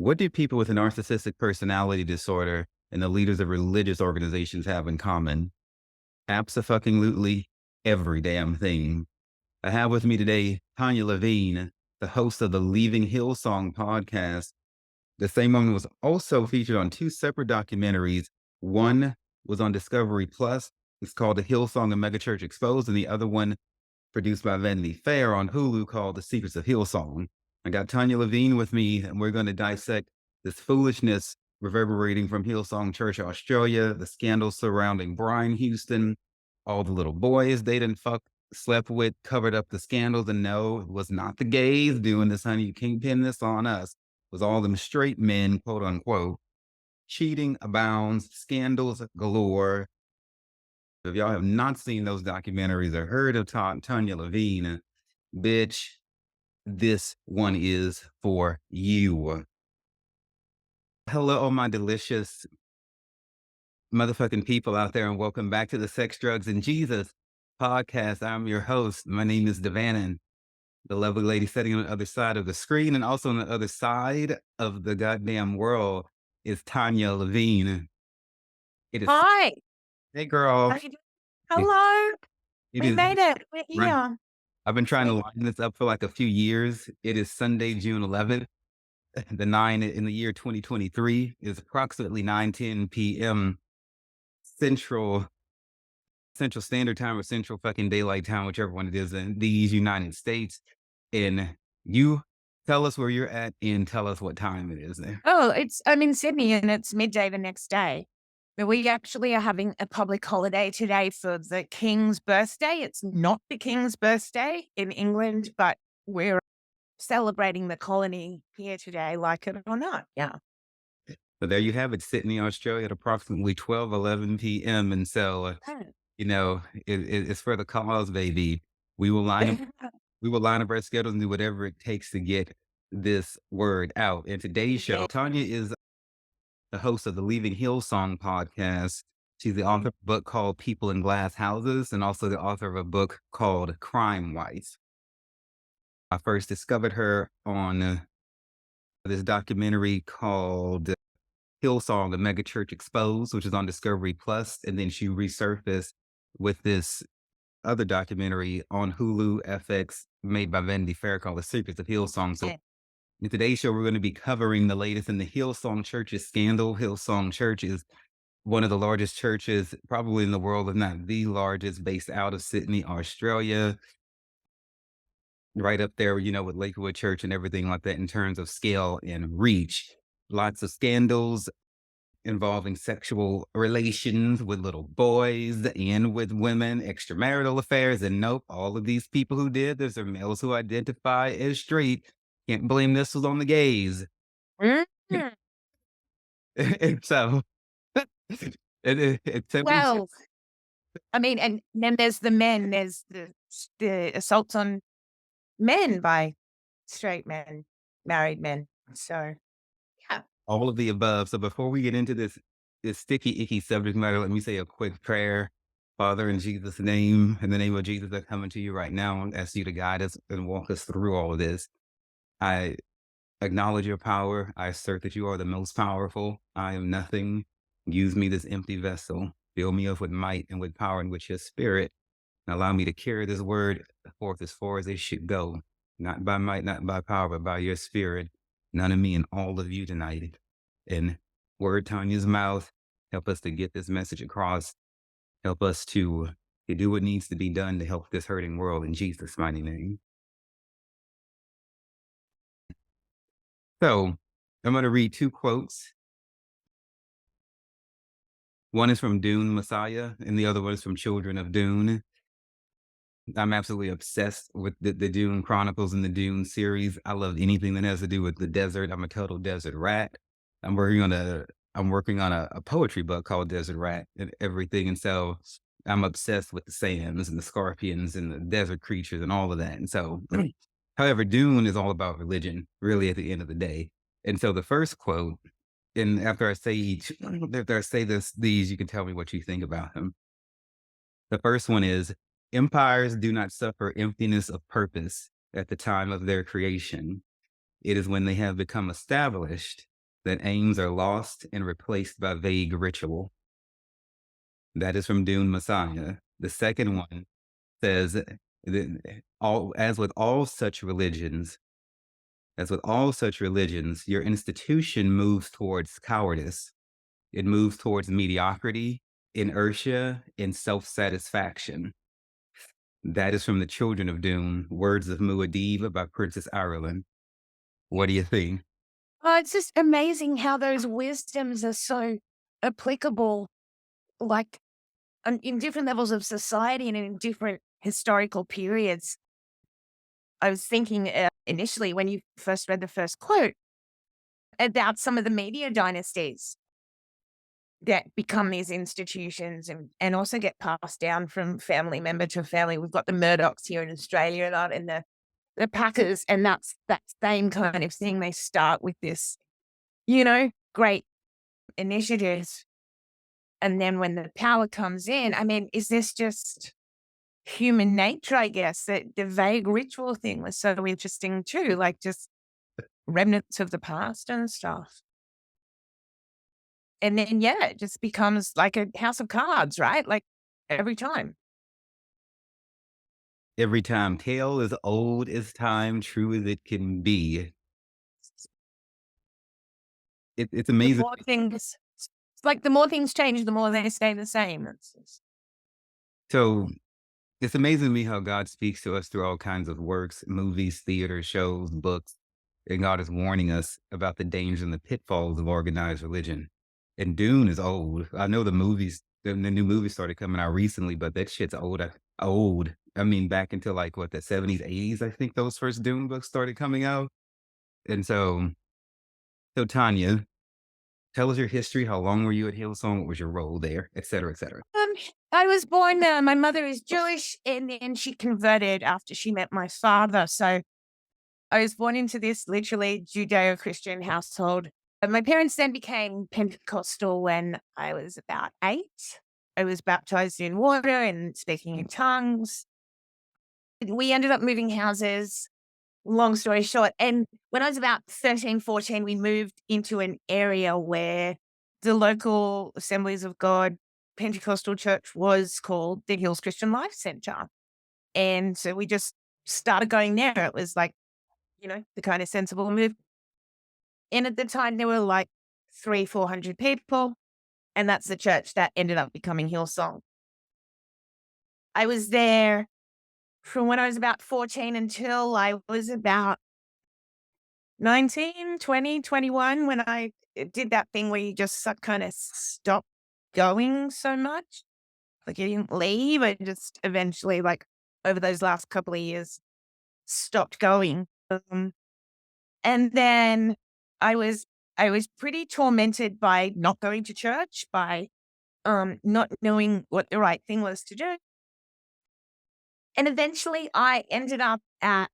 What do people with a narcissistic personality disorder and the leaders of religious organizations have in common? Abso-fucking-lutely every damn thing. I have with me today Tanya Levine, the host of the Leaving Hillsong podcast. The same woman was also featured on two separate documentaries. One was on Discovery Plus. It's called The Hillsong and Megachurch Exposed, and the other one produced by Vanity Fair on Hulu called The Secrets of Hillsong. I got Tanya Levine with me, and we're going to dissect this foolishness reverberating from Hillsong Church Australia, the scandals surrounding Brian Houston, all the little boys they done slept with, covered up the scandals, and no, it was not the gays doing this, honey. You can't pin this on us. It was all them straight men, quote unquote. Cheating abounds, scandals galore. If y'all have not seen those documentaries or heard of Tanya Levine, bitch, this one is for you. Hello, my delicious motherfucking people out there, and welcome back to the Sex, Drugs, and Jesus podcast. I'm your host. My name is Devannon, the lovely lady sitting on the other side of the screen, and also on the other side of the goddamn world is Tanya Levine. It is. Hi. Hey, girl. How you doing? Hello. It We is. made it. We're Right. here. I've been trying to line this up for like a few years. It is Sunday, June 11th. The 9 in the year 2023 is approximately 9:10 p.m. Central Standard Time or Central fucking Daylight Time, whichever one it is in these United States. And you tell us where you're at and tell us what time it is there. Oh, I'm in Sydney and it's midday the next day. But we actually are having a public holiday today for the King's birthday. It's not the King's birthday in England, but we're celebrating the colony here today, like it or not. Yeah. So there you have it, Sydney, Australia at approximately 11 p.m. And so, it's for the cause, baby. We will line up our schedules and do whatever it takes to get this word out. In today's show, Tanya is the host of the Leaving Hillsong podcast. She's the author of a book called People in Glass Houses and also the author of a book called Crime Wife. I first discovered her on this documentary called Hillsong, a Megachurch Exposed, which is on Discovery Plus, and then she resurfaced with this other documentary on Hulu FX made by Vanity Fair called The Secrets of Hillsong. So in today's show, we're going to be covering the latest in the Hillsong Church's scandal. Hillsong Church is one of the largest churches probably in the world, if not the largest, based out of Sydney, Australia. Right up there, with Lakewood Church and everything like that in terms of scale and reach. Lots of scandals involving sexual relations with little boys and with women, extramarital affairs. And nope, all of these people who did this are males who identify as straight. Can't blame this was on the gays. And so, it's Well, I mean, and then there's the men, there's the assaults on men by straight men, married men. So, yeah. all of the above. So before we get into this sticky, icky subject matter, let me say a quick prayer. Father, in Jesus' name, in the name of Jesus, I'm coming to you right now and ask you to guide us and walk us through all of this. I acknowledge your power. I assert that you are the most powerful. I am nothing. Use me, this empty vessel. Fill me up with might and with power and with your spirit. And allow me to carry this word forth as far as it should go. Not by might, not by power, but by your spirit. None of me and all of you tonight. And word Tanya's mouth, help us to get this message across. Help us to do what needs to be done to help this hurting world in Jesus' mighty name. So I'm going to read two quotes. One is from Dune Messiah, and the other one is from Children of Dune. I'm absolutely obsessed with the Dune Chronicles and the Dune series. I love anything that has to do with the desert. I'm a total desert rat. I'm working on a poetry book called Desert Rat and everything. And so I'm obsessed with the sands and the scorpions and the desert creatures and all of that. And so, however, Dune is all about religion, really, at the end of the day. And so the first quote, and after I say these, you can tell me what you think about them. The first one is, empires do not suffer emptiness of purpose at the time of their creation. It is when they have become established that aims are lost and replaced by vague ritual. That is from Dune Messiah. The second one says, as with all such religions, your institution moves towards cowardice. It moves towards mediocrity, inertia, and self-satisfaction. That is from The Children of Dune, Words of Muad'Dib by Princess Ireland. What do you think? Oh, it's just amazing how those wisdoms are so applicable, like in different levels of society and in different historical periods. I was thinking initially when you first read the first quote about some of the media dynasties that become these institutions and also get passed down from family member to family. We've got the Murdochs here in Australia and the Packers, and that's that same kind of thing. They start with this, great initiatives. And then when the power comes in, I mean, is this just human nature, I guess, that the vague ritual thing was so interesting too, like just remnants of the past and stuff. And then, yeah, it just becomes like a house of cards, right? Like every time. Every time, tale as old as time, true as it can be. It's The amazing. more things, it's like the more things change, the more they stay the same. So it's amazing to me how God speaks to us through all kinds of works, movies, theater, shows, books. And God is warning us about the dangers and the pitfalls of organized religion. And Dune is old. I know the new movies started coming out recently, but that shit's old. Old. I mean, back into like what, the 70s, 80s, I think those first Dune books started coming out. And so Tanya, tell us your history. How long were you at Hillsong? What was your role there, et cetera, et cetera? I was born, my mother is Jewish, and then she converted after she met my father. So I was born into this literally Judeo-Christian household. And my parents then became Pentecostal when I was about 8. I was baptized in water and speaking in tongues. We ended up moving houses, long story short. And when I was about 13, 14, we moved into an area where the local Assemblies of God Pentecostal church was called the Hills Christian Life Center. And so we just started going there. It was like, the kind of sensible move. And at the time, there were like 400 people. And that's the church that ended up becoming Hillsong. I was there from when I was about 14 until I was about 19, 20, 21, when I did that thing where you just kind of stop going so much. Like you didn't leave. I just eventually, like over those last couple of years, stopped going. And then I was pretty tormented by not going to church, by not knowing what the right thing was to do. And eventually I ended up at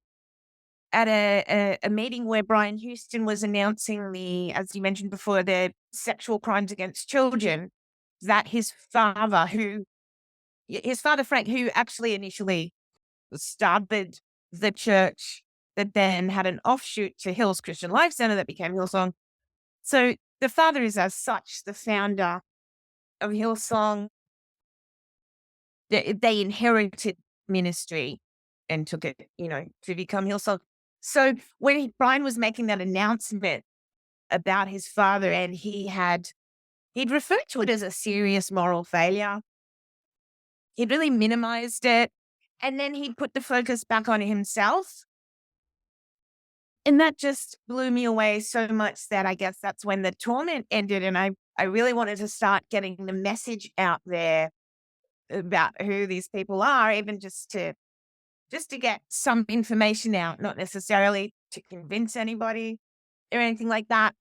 a meeting where Brian Houston was announcing as you mentioned before, the sexual crimes against children, that his father Frank, who actually initially started the church that then had an offshoot to Hills Christian Life Center that became Hillsong. So the father is as such the founder of Hillsong. They inherited ministry and took it, to become Hillsong. So when Brian was making that announcement about his father, and he'd referred to it as a serious moral failure. He'd really minimized it. And then he'd put the focus back on himself. And that just blew me away so much that I guess that's when the torment ended. And I really wanted to start getting the message out there about who these people are, even just to get some information out, not necessarily to convince anybody or anything like that,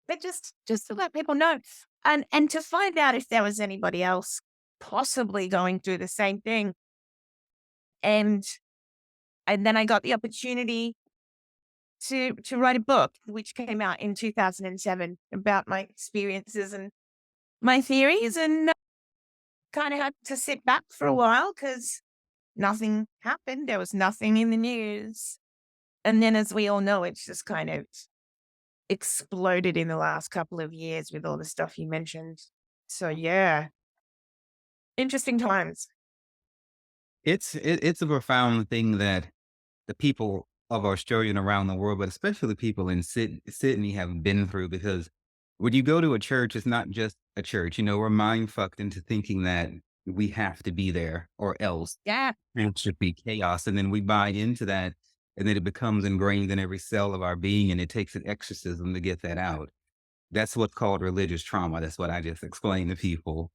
but just to let people know and to find out if there was anybody else possibly going through the same thing. And then I got the opportunity to write a book, which came out in 2007, about my experiences and my theories, and kind of had to sit back for a while because nothing happened. There was nothing in the news. And then, as we all know, it's just kind of exploded in the last couple of years with all the stuff you mentioned. So yeah, interesting times. It's a profound thing that the people of Australia and around the world, but especially the people in Sydney have been through, because when you go to a church, it's not just a church. We're mind fucked into thinking that we have to be there or else Yeah. it should be chaos. And then we buy into that, and then it becomes ingrained in every cell of our being. And it takes an exorcism to get that out. That's what's called religious trauma. That's what I just explained to people.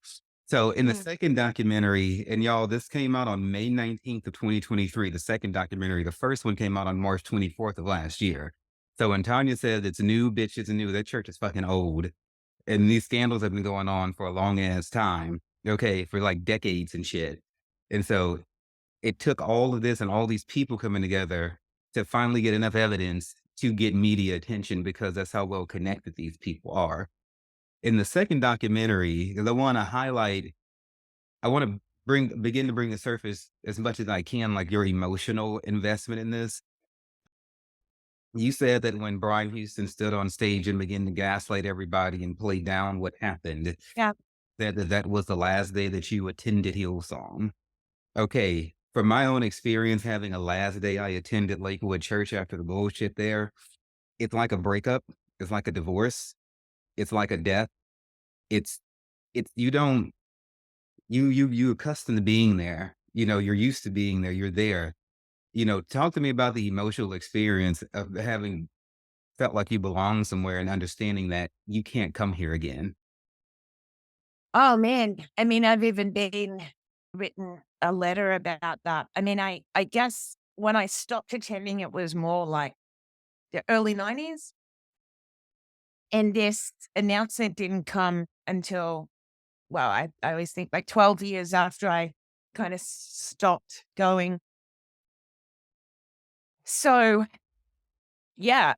So in the Mm. second documentary, and y'all, this came out on May 19th of 2023, the second documentary. The first one came out on March 24th of last year. So when Tanya says it's new, bitch, it's new, that church is fucking old. And these scandals have been going on for a long ass time. Okay, for like decades and shit. And so it took all of this and all these people coming together to finally get enough evidence to get media attention, because that's how well connected these people are. In the second documentary, 'cause I want to begin to bring to surface as much as I can, like your emotional investment in this. You said that when Brian Houston stood on stage and began to gaslight everybody and play down what happened, Yeah. that was the last day that you attended Hillsong. Okay, from my own experience, having a last day I attended Lakewood Church after the bullshit there, it's like a breakup. It's like a divorce. It's like a death. It's you don't you accustomed to being there. You're used to being there. You're there. Talk to me about the emotional experience of having felt like you belong somewhere and understanding that you can't come here again. Oh man. I mean, I've even been written a letter about that. I mean, I guess when I stopped attending, it was more like the early 90s. And this announcement didn't come until, well, I always think like 12 years after I kind of stopped going. So yeah,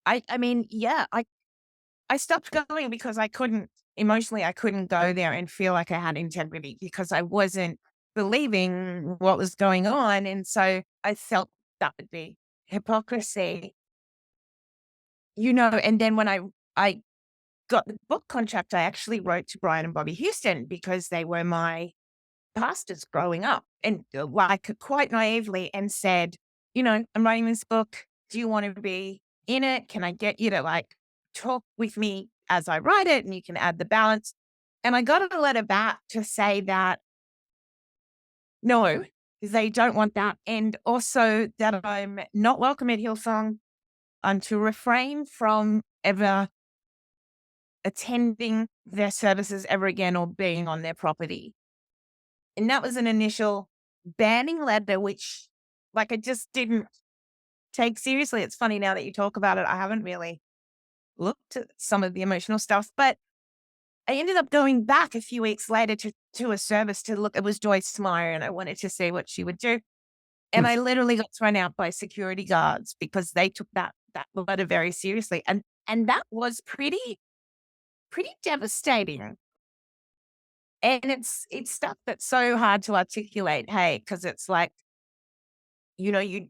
I mean, yeah, I stopped going because I couldn't emotionally, I couldn't go there and feel like I had integrity because I wasn't believing what was going on. And so I felt that would be hypocrisy, and then when I got the book contract, I actually wrote to Brian and Bobby Houston because they were my pastors growing up, and like quite naively, and said, I'm writing this book. Do you want to be in it? Can I get you to like talk with me as I write it and you can add the balance? And I got a letter back to say that no, they don't want that. And also that I'm not welcome at Hillsong. I'm to refrain from ever attending their services ever again or being on their property. And that was an initial banning letter, which like I just didn't take seriously. It's funny now that you talk about it. I haven't really looked at some of the emotional stuff, but I ended up going back a few weeks later to a service to look. It was Joyce Meyer, and I wanted to see what she would do. And I literally got thrown out by security guards because they took that letter very seriously. And that was pretty devastating. And it's stuff that's so hard to articulate, hey, because it's like, you I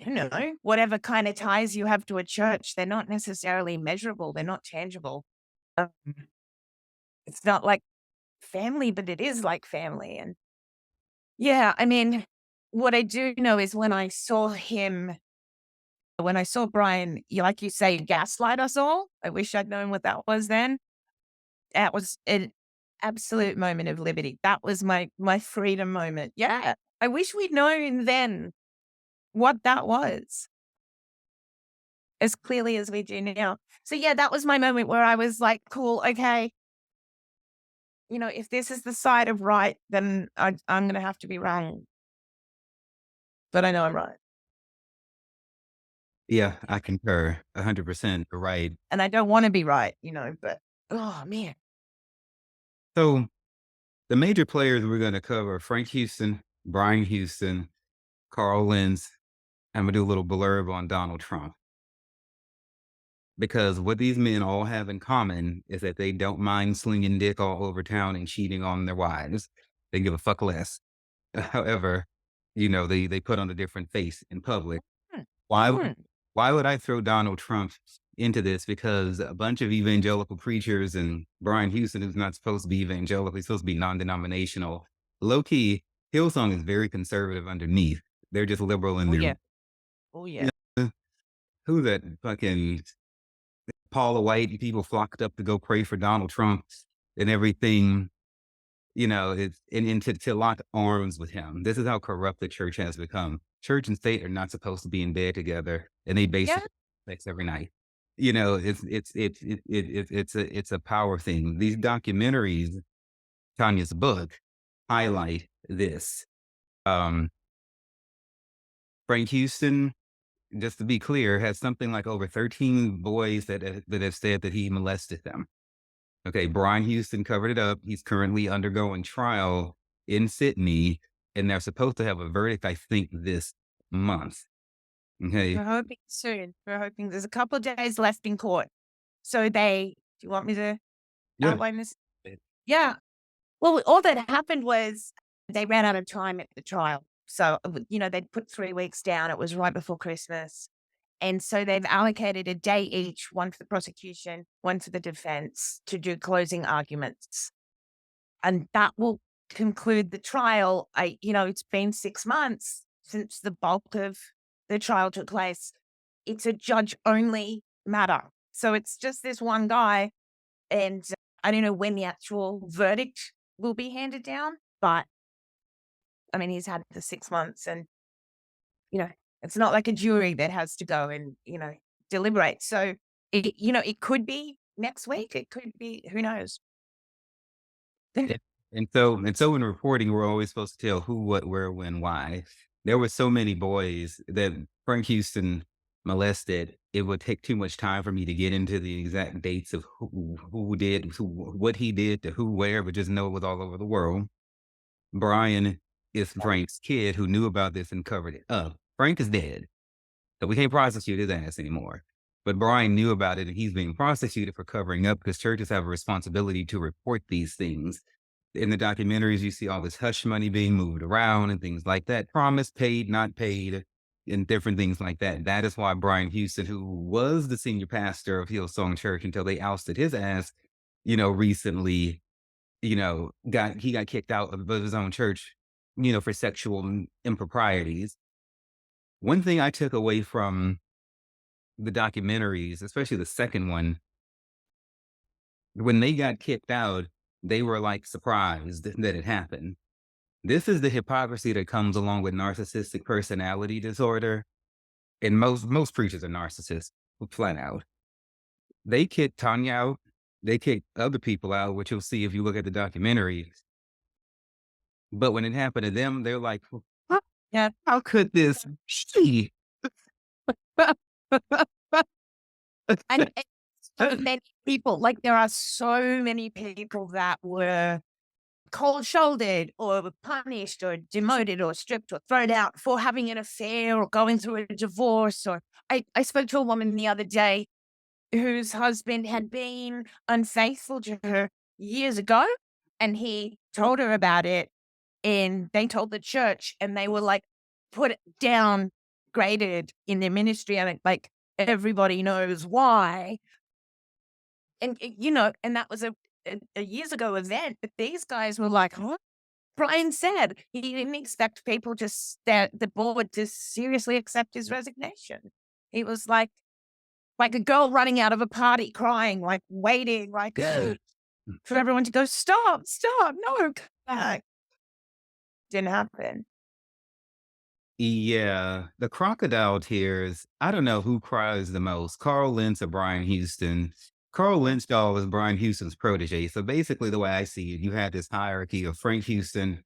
don't know, whatever kind of ties you have to a church, they're not necessarily measurable, they're not tangible. Um, it's not like family, but it is like family. And yeah, I mean, what I do know is when I saw Brian, like you say, gaslight us all. I wish I'd known what that was then. That was an absolute moment of liberty. That was my freedom moment. Yeah. I wish we'd known then what that was as clearly as we do now. So yeah, that was my moment where I was like, cool, okay, if this is the side of right, then I'm gonna have to be wrong. But I know I'm right. Yeah, I concur 100%. Right. And I don't want to be right, but oh man. So the major players we're going to cover: Frank Houston, Brian Houston, Carl Lentz. I'm going to do a little blurb on Donald Trump, because what these men all have in common is that they don't mind slinging dick all over town and cheating on their wives. They give a fuck less. However, they put on a different face in public. Hmm, Why hmm. why would I throw Donald Trump into this because a bunch of evangelical preachers and Brian Houston, who's not supposed to be evangelical, he's supposed to be non-denominational. Low key, Hillsong is very conservative underneath. They're just liberal in Oh, their, yeah. Oh, yeah. who that fucking Paula White people flocked up to go pray for Donald Trump and everything. It's and to lock arms with him. This is how corrupt the church has become. Church and state are not supposed to be in bed together, and they Yeah. basically have sex every night. It's a power thing. These documentaries, Tanya's book, highlight this. Um, Frank Houston, just to be clear, has something like over 13 boys that have said that he molested them. Okay, Brian Houston covered it up. He's currently undergoing trial in Sydney, and they're supposed to have a verdict, I think, this month. Okay. We're hoping soon. We're hoping there's a couple of days left in court. So do you want me to Yeah. outline this? Yeah. Well, all that happened was they ran out of time at the trial. So, they'd put 3 weeks down. It was right before Christmas. And so they've allocated a day each, one for the prosecution, one for the defense, to do closing arguments. And that will conclude the trial. It's been 6 months since the bulk of the trial took place. It's a judge-only matter. So it's just this one guy, and I don't know when the actual verdict will be handed down, but, I mean, he's had the 6 months and, it's not like a jury that has to go and, deliberate. So, it could be next week. It could be, who knows? Yeah. And so in reporting, we're always supposed to tell who, what, where, when, why. There were so many boys that Frank Houston molested. It would take too much time for me to get into the exact dates of who did, what he did to who, where, but just know it was all over the world. Brian is Frank's kid who knew about this and covered it up. Frank is dead, so we can't prosecute his ass anymore. But Brian knew about it, and he's being prosecuted for covering up because churches have a responsibility to report these things. In the documentaries, you see all this hush money being moved around and things like that. Promised, paid, not paid, and different things like that. That is why Brian Houston, who was the senior pastor of Hillsong Church until they ousted his ass, recently, got kicked out of his own church, for sexual improprieties. One thing I took away from the documentaries, especially the second one, when they got kicked out, they were like surprised that it happened. This is the hypocrisy that comes along with narcissistic personality disorder. And most preachers are narcissists, flat out. They kicked Tanya out. They kicked other people out, which you'll see if you look at the documentaries. But when it happened to them, they're like, Yeah. how could this be? And so many people, like there are so many people that were cold-shouldered or punished or demoted or stripped or thrown out for having an affair or going through a divorce. Or I spoke to a woman the other day whose husband had been unfaithful to her years ago, and he told her about it, and they told the church, and they were like put it down, graded in their ministry, and like everybody knows why. And and that was a years ago event, but these guys were like, huh? Brian said he didn't expect people that the board to seriously accept his resignation. He was like a girl running out of a party crying, like waiting, like for everyone to go, stop, no, come back. Didn't happen. Yeah, the crocodile tears. I don't know who cries the most, Carl Lentz or Brian Houston. Carl Lentz, y'all, was Brian Houston's protege. So basically, the way I see it, you had this hierarchy of Frank Houston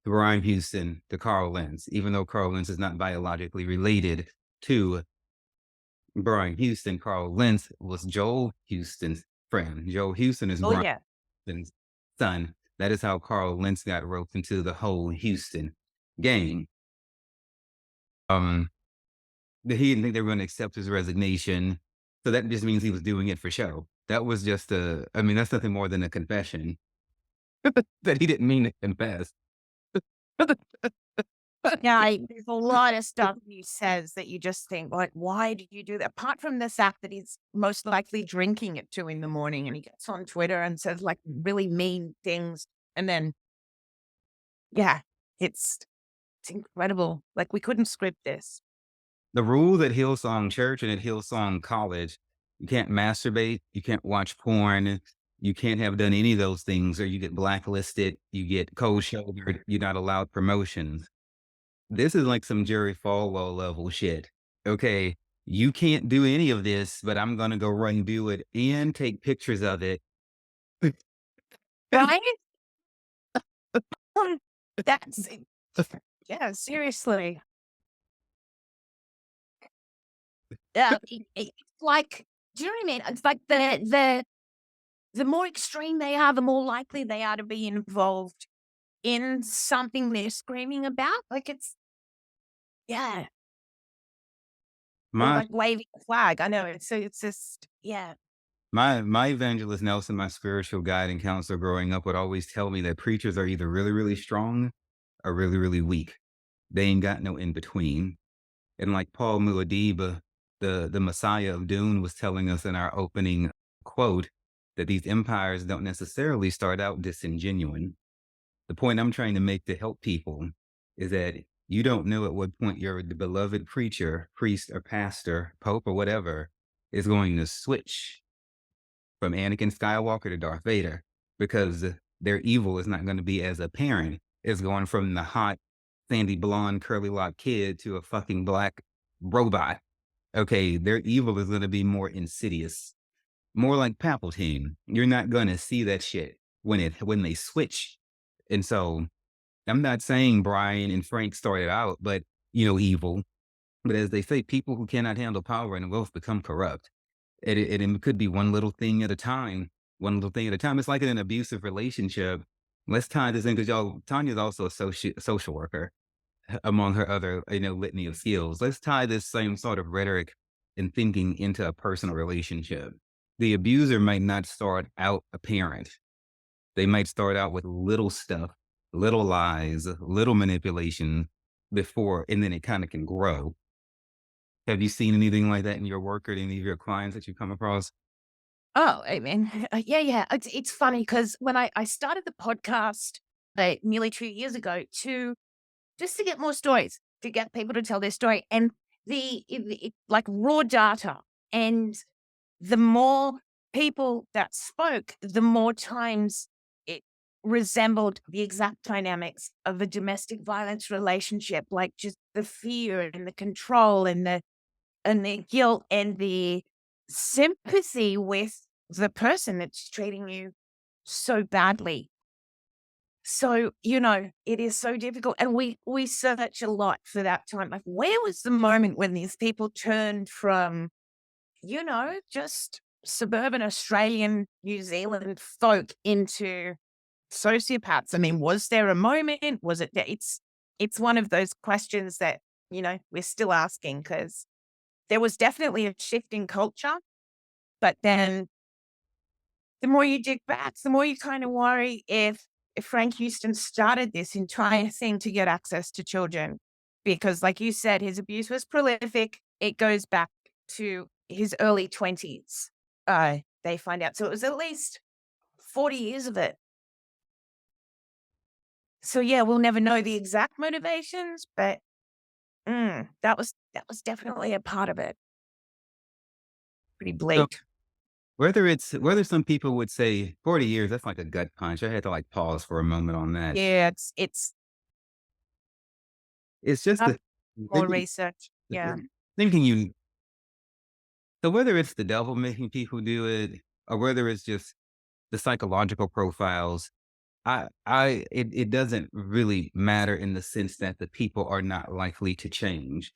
to Brian Houston to Carl Lentz, even though Carl Lentz is not biologically related to Brian Houston. Carl Lentz was Joel Houston's friend. Joel Houston is Oh, Brian yeah. Houston's son. That is how Carl Lentz got roped into the whole Houston gang. He didn't think they were going to accept his resignation. So that just means he was doing it for show. That was just that's nothing more than a confession that he didn't mean to confess. Yeah, there's a lot of stuff he says that you just think, like, why did you do that? Apart from the fact that he's most likely drinking at 2 in the morning and he gets on Twitter and says like really mean things. And then, yeah, it's it's incredible. Like we couldn't script this. The rules at Hillsong Church and at Hillsong College, you can't masturbate, you can't watch porn, you can't have done any of those things, or you get blacklisted, you get cold shouldered, you're not allowed promotions. This is like some Jerry Falwell level shit. Okay, you can't do any of this, but I'm gonna go run and do it and take pictures of it. Right? That's yeah, seriously. Yeah, it's like, do you know what I mean? It's like the more extreme they are, the more likely they are to be involved in something they're screaming about. Like it's yeah, or My like waving a flag. I know it's just yeah. my evangelist Nelson, my spiritual guide and counselor growing up, would always tell me that preachers are either really, really strong or really, really weak. They ain't got no in between. And like Paul Muad'Dib, the Messiah of Dune, was telling us in our opening quote, that these empires don't necessarily start out disingenuine. The point I'm trying to make to help people is that you don't know at what point your beloved preacher, priest, or pastor, pope, or whatever is going to switch from Anakin Skywalker to Darth Vader, because their evil is not going to be as apparent as going from the hot, sandy blonde, curly locked kid to a fucking black robot. Okay, their evil is going to be more insidious, more like Palpatine. You're not going to see that shit when they switch. And so I'm not saying Brian and Frank started out, but evil. But as they say, people who cannot handle power and wealth become corrupt. It could be one little thing at a time, one little thing at a time. It's like in an abusive relationship. Let's tie this in because Tanya's also a social worker among her other, litany of skills. Let's tie this same sort of rhetoric and thinking into a personal relationship. The abuser might not start out apparent. They might start out with little stuff, little lies, little manipulation before, and then it kind of can grow. Have you seen anything like that in your work or any of your clients that you come across? Oh, I mean, yeah, yeah. It's funny because when I started the podcast nearly 2 years ago to just to get more stories, to get people to tell their story, and like raw data, and the more people that spoke, the more times it resembled the exact dynamics of a domestic violence relationship, like just the fear and the control and the guilt and the sympathy with the person that's treating you so badly. So, it is so difficult. And we search a lot for that time. Like, where was the moment when these people turned from, just suburban Australian, New Zealand folk into sociopaths? I mean, was there a moment? Was it that it's one of those questions that, we're still asking because there was definitely a shift in culture, but then the more you dig back, the more you kind of worry if Frank Houston started this entire thing to get access to children, because like you said, his abuse was prolific. It goes back to his early 20s. They find out. So it was at least 40 years of it. So yeah, we'll never know the exact motivations, but that was definitely a part of it. Pretty So bleak. whether some people would say 40 years, that's like a gut punch. I had to like pause for a moment on that. Yeah, it's It's just up the more thinking, research. Yeah. thinking you. So whether it's the devil making people do it, or whether it's just the psychological profiles, it doesn't really matter in the sense that the people are not likely to change.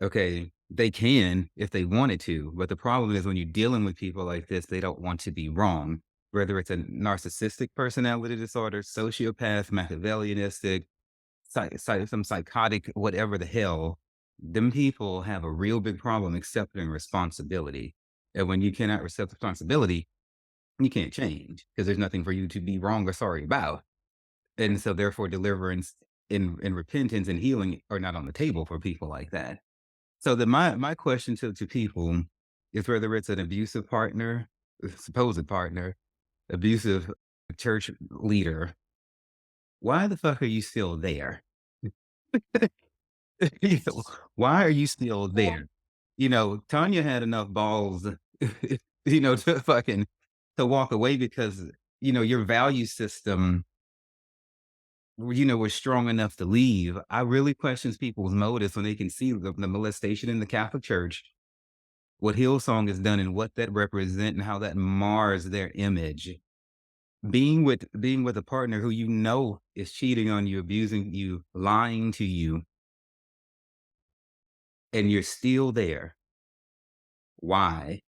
Okay. They can if they wanted to, but the problem is when you're dealing with people like this, they don't want to be wrong. Whether it's a narcissistic personality disorder, sociopath, Machiavellianistic, some psychotic, whatever the hell, them people have a real big problem accepting responsibility. And when you cannot accept responsibility, you can't change because there's nothing for you to be wrong or sorry about. And so therefore deliverance and repentance and healing are not on the table for people like that. So my question to people is whether it's an abusive partner, a supposed partner, abusive church leader, why the fuck are you still there? You know, why are you still Yeah. there? Tanya had enough balls, to fucking to walk away because, your value system, was strong enough to leave. I really questions people's motives when they can see the molestation in the Catholic Church, what Hillsong has done and what that represent and how that mars their image. Being with a partner who is cheating on you, abusing you, lying to you, and you're still there. Why?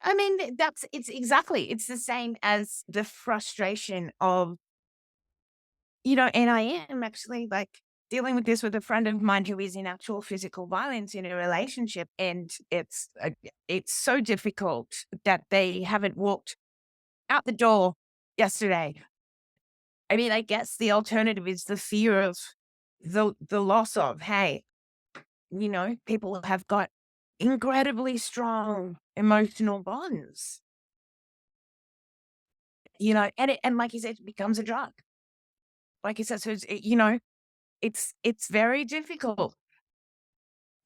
I mean, it's the same as the frustration of, and I am actually like dealing with this with a friend of mine who is in actual physical violence in a relationship. And it's so difficult that they haven't walked out the door yesterday. I mean, I guess the alternative is the fear of the loss of, hey, people have got incredibly strong emotional bonds, and like you said, it becomes a drug. Like you said, so it's very difficult.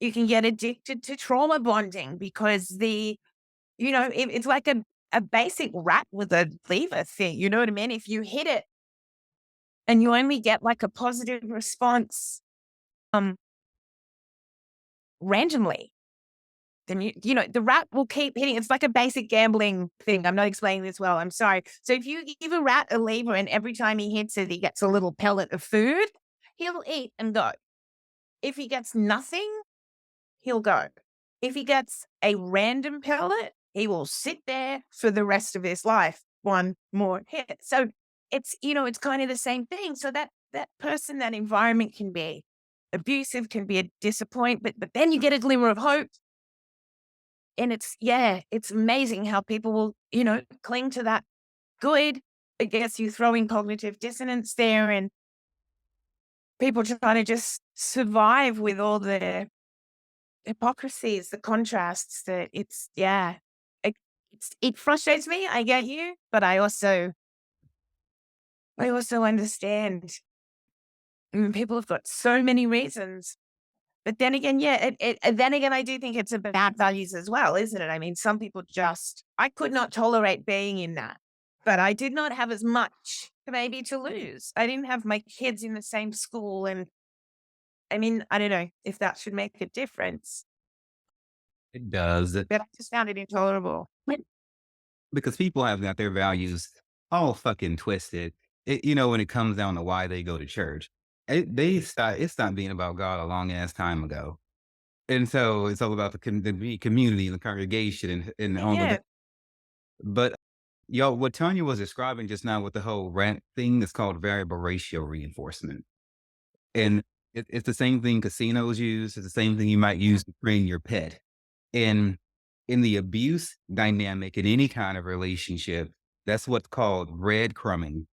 You can get addicted to trauma bonding because it's like a basic rat with a lever thing. You know what I mean? If you hit it and you only get like a positive response, randomly, then the rat will keep hitting. It's like a basic gambling thing. I'm not explaining this well. I'm sorry. So if you give a rat a lever and every time he hits it, he gets a little pellet of food, he'll eat and go. If he gets nothing, he'll go. If he gets a random pellet, he will sit there for the rest of his life. One more hit. So it's kind of the same thing. So that person, that environment can be abusive, can be a disappointment, but then you get a glimmer of hope. And it's amazing how people will, cling to that good. I guess you throw in cognitive dissonance there and people trying to just survive with all the hypocrisies, the contrasts that it frustrates me. I get you, but I also understand. People have got so many reasons. But then again, then again, I do think it's about values as well, isn't it? I mean, some people I could not tolerate being in that, but I did not have as much maybe to lose. I didn't have my kids in the same school. And I mean, I don't know if that should make a difference, It does. but I just found it intolerable. Because people have got their values all fucking twisted. When it comes down to why they go to church, it stopped being about God a long ass time ago, and so it's all about the community and the congregation and all of Yeah. that. But y'all, what Tanya was describing just now with the whole rant thing is called variable ratio reinforcement, and it's the same thing casinos use. It's the same thing you might use to train your pet. In in the abuse dynamic in any kind of relationship, that's what's called breadcrumbing.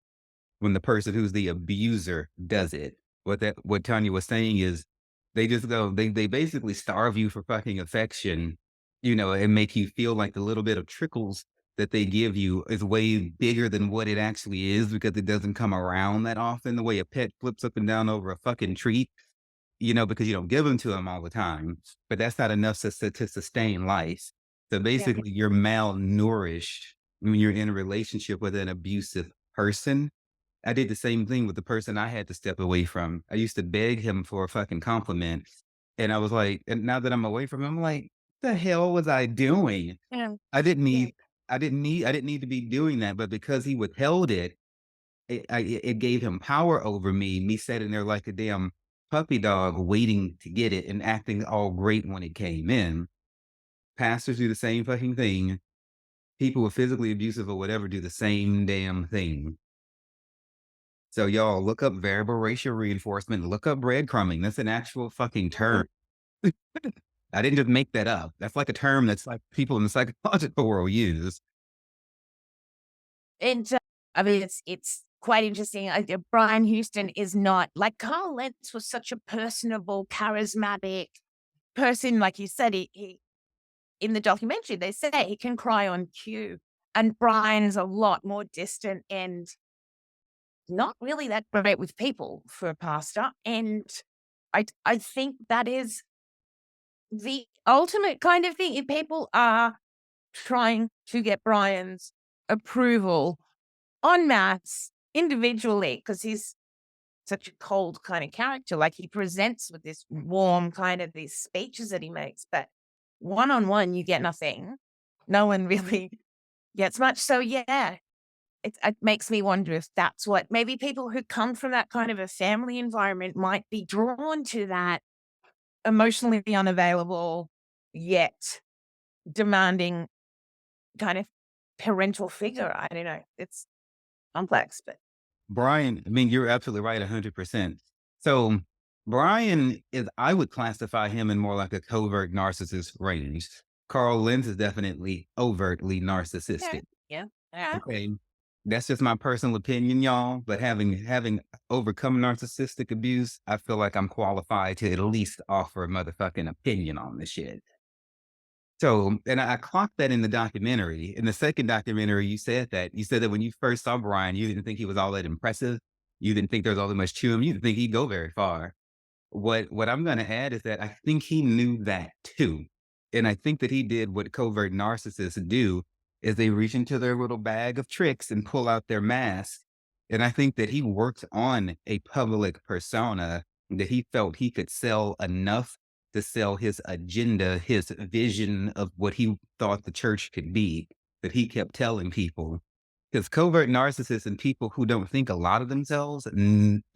When the person who's the abuser does it, what Tanya was saying is they basically starve you for fucking affection, and make you feel like the little bit of trickles that they give you is way bigger than what it actually is because it doesn't come around that often. The way a pet flips up and down over a fucking treat, because you don't give them to them all the time, but that's not enough to sustain life. So Yeah. basically, you're malnourished when you're in a relationship with an abusive person. I did the same thing with the person I had to step away from. I used to beg him for a fucking compliment. And I was like, and now that I'm away from him, I'm like, the hell was I doing? Yeah. I didn't Yeah. need, I didn't need to be doing that. But because he withheld it, it gave him power over me. Me sitting there like a damn puppy dog waiting to get it and acting all great when it came in. Pastors do the same fucking thing. People who are physically abusive or whatever do the same damn thing. So y'all look up variable ratio reinforcement, look up breadcrumbing. That's an actual fucking term. I didn't just make that up. That's like a term that's like people in the psychological world use. And I mean, it's quite interesting. Brian Houston is not like Carl Lentz was such a personable, charismatic person. Like you said, he in the documentary, they say he can cry on cue. And Brian's a lot more distant and not really that great with people for a pastor. And I think that is the ultimate kind of thing. If people are trying to get Brian's approval en masse, individually, because he's such a cold kind of character. Like he presents with this warm kind of these speeches that he makes, but one on one, you get nothing. No one really gets much. So yeah, it makes me wonder if that's what maybe people who come from that kind of a family environment might be drawn to that emotionally unavailable yet demanding kind of parental figure. I don't know. It's complex, but Brian, I mean, you're absolutely right, 100%. So Brian is, I would classify him in more like a covert narcissist range. Carl Lentz is definitely overtly yeah, narcissistic. yeah, yeah. Okay. That's just my personal opinion, y'all. But having overcome narcissistic abuse, I feel like I'm qualified to at least offer a motherfucking opinion on this shit. So, and I clocked that in the documentary. In the second documentary, you said that. You said that when you first saw Brian, you didn't think he was all that impressive. You didn't think there was all that much to him. You didn't think he'd go very far. What I'm gonna add is that I think he knew that too. And I think that he did what covert narcissists do is they reach into their little bag of tricks and pull out their mask. And I think that he worked on a public persona that he felt he could sell enough to sell his agenda, his vision of what he thought the church could be, that he kept telling people. Because covert narcissists and people who don't think a lot of themselves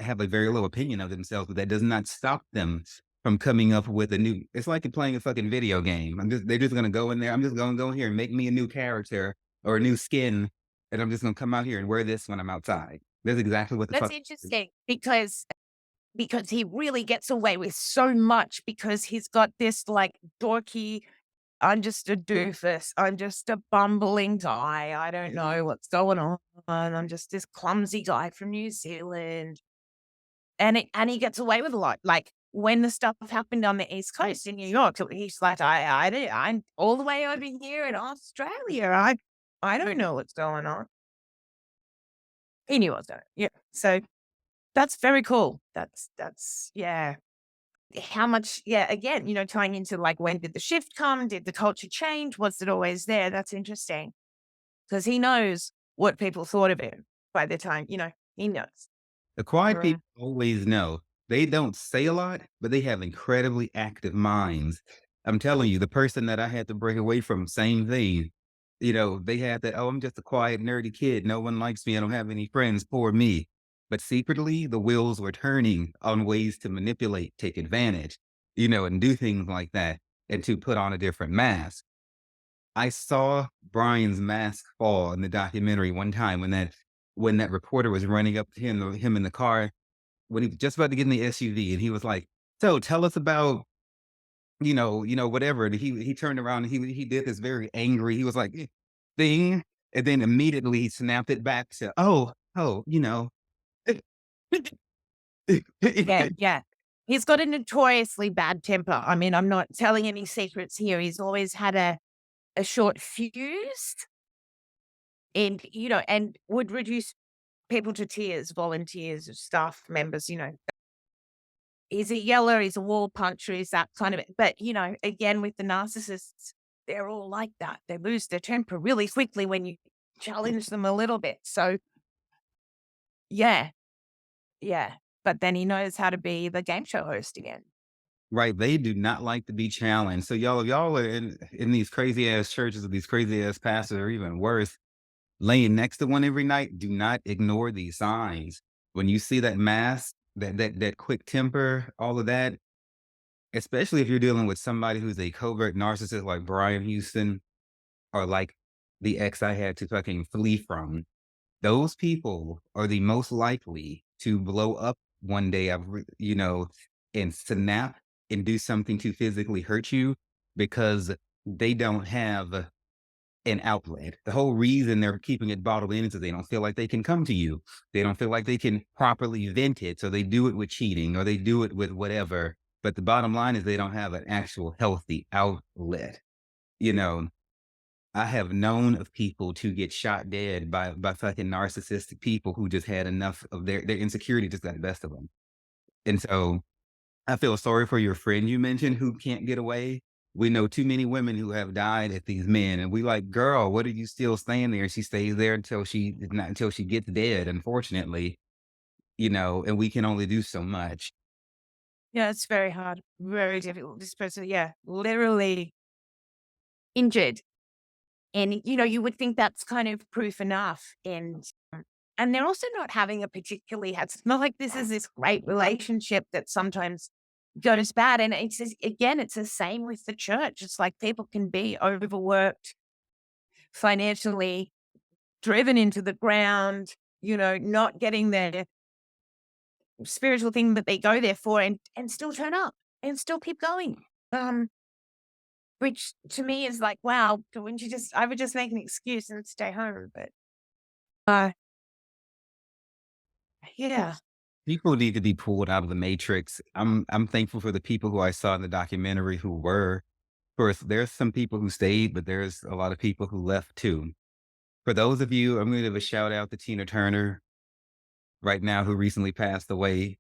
have a very low opinion of themselves, but that does not stop them from coming up with a new. It's like playing a fucking video game. They're just gonna go in there. I'm just gonna go here and make me a new character or a new skin, and I'm just gonna come out here and wear this when I'm outside. That's exactly what the That's fuck. interesting because he really gets away with so much because he's got this like dorky, I'm just a doofus. I'm just a bumbling guy. I don't know what's going on. I'm just this clumsy guy from New Zealand. And he gets away with a lot. Like when the stuff happened on the East Coast in New York, he's like, I'm all the way over here in Australia. I don't know what's going on. He knew what was going on. Yeah. So that's very cool. That's yeah. How much, yeah, again, tying into like when did the shift come? Did the culture change? Was it always there? That's interesting. Because he knows what people thought of him by the time, he knows. The quiet Right. people always know. They don't say a lot, but they have incredibly active minds. I'm telling you, the person that I had to break away from, same thing. They had that, oh, I'm just a quiet, nerdy kid. No one likes me. I don't have any friends. Poor me. But secretly, the wheels were turning on ways to manipulate, take advantage, and do things like that and to put on a different mask. I saw Brian's mask fall in the documentary one time when that reporter was running up to him in the car when he was just about to get in the SUV, and he was like, "So tell us about whatever." And he turned around and he did this very angry. He was like, thing," and then immediately he snapped it back to, "Oh, Yeah, yeah. He's got a notoriously bad temper. I mean, I'm not telling any secrets here. He's always had a short fuse and would reduce people to tears, volunteers, staff members. He's a yeller, he's a wall puncher, he's that kind of, but, again, with the narcissists, they're all like that. They lose their temper really quickly when you challenge them a little bit. So, yeah, yeah. But then he knows how to be the game show host again. Right, they do not like to be challenged. So y'all, if y'all are in these crazy ass churches with these crazy ass pastors, or even worse, laying next to one every night, do not ignore these signs. When you see that mask, that quick temper, all of that, especially if you're dealing with somebody who's a covert narcissist like Brian Houston or like the ex I had to fucking flee from, those people are the most likely to blow up one day, and snap and do something to physically hurt you because they don't have an outlet. The whole reason they're keeping it bottled in is that they don't feel like they can come to you. They don't feel like they can properly vent it. So they do it with cheating or they do it with whatever. But the bottom line is they don't have an actual healthy outlet. You know, I have known of people to get shot dead by fucking narcissistic people who just had enough of their insecurity just got the best of them. And so I feel sorry for your friend you mentioned who can't get away. We know too many women who have died at these men, and we like, girl, what are you still staying there? She stays there until she gets dead, unfortunately, and we can only do so much. Yeah, it's very hard, very difficult. This person, yeah, literally injured. And, you would think that's kind of proof enough. And they're also not having a particularly, it's not like this is this great relationship that sometimes goes bad. And it's the same with the church. It's like people can be overworked, financially driven into the ground, not getting their spiritual thing that they go there for and still turn up and still keep going. Which to me is like, wow, wouldn't you I would just make an excuse and stay home. But yeah. People need to be pulled out of the matrix. I'm thankful for the people who I saw in the documentary who were. Of course, there's some people who stayed, but there's a lot of people who left too. For those of you, I'm going to give a shout out to Tina Turner right now, who recently passed away.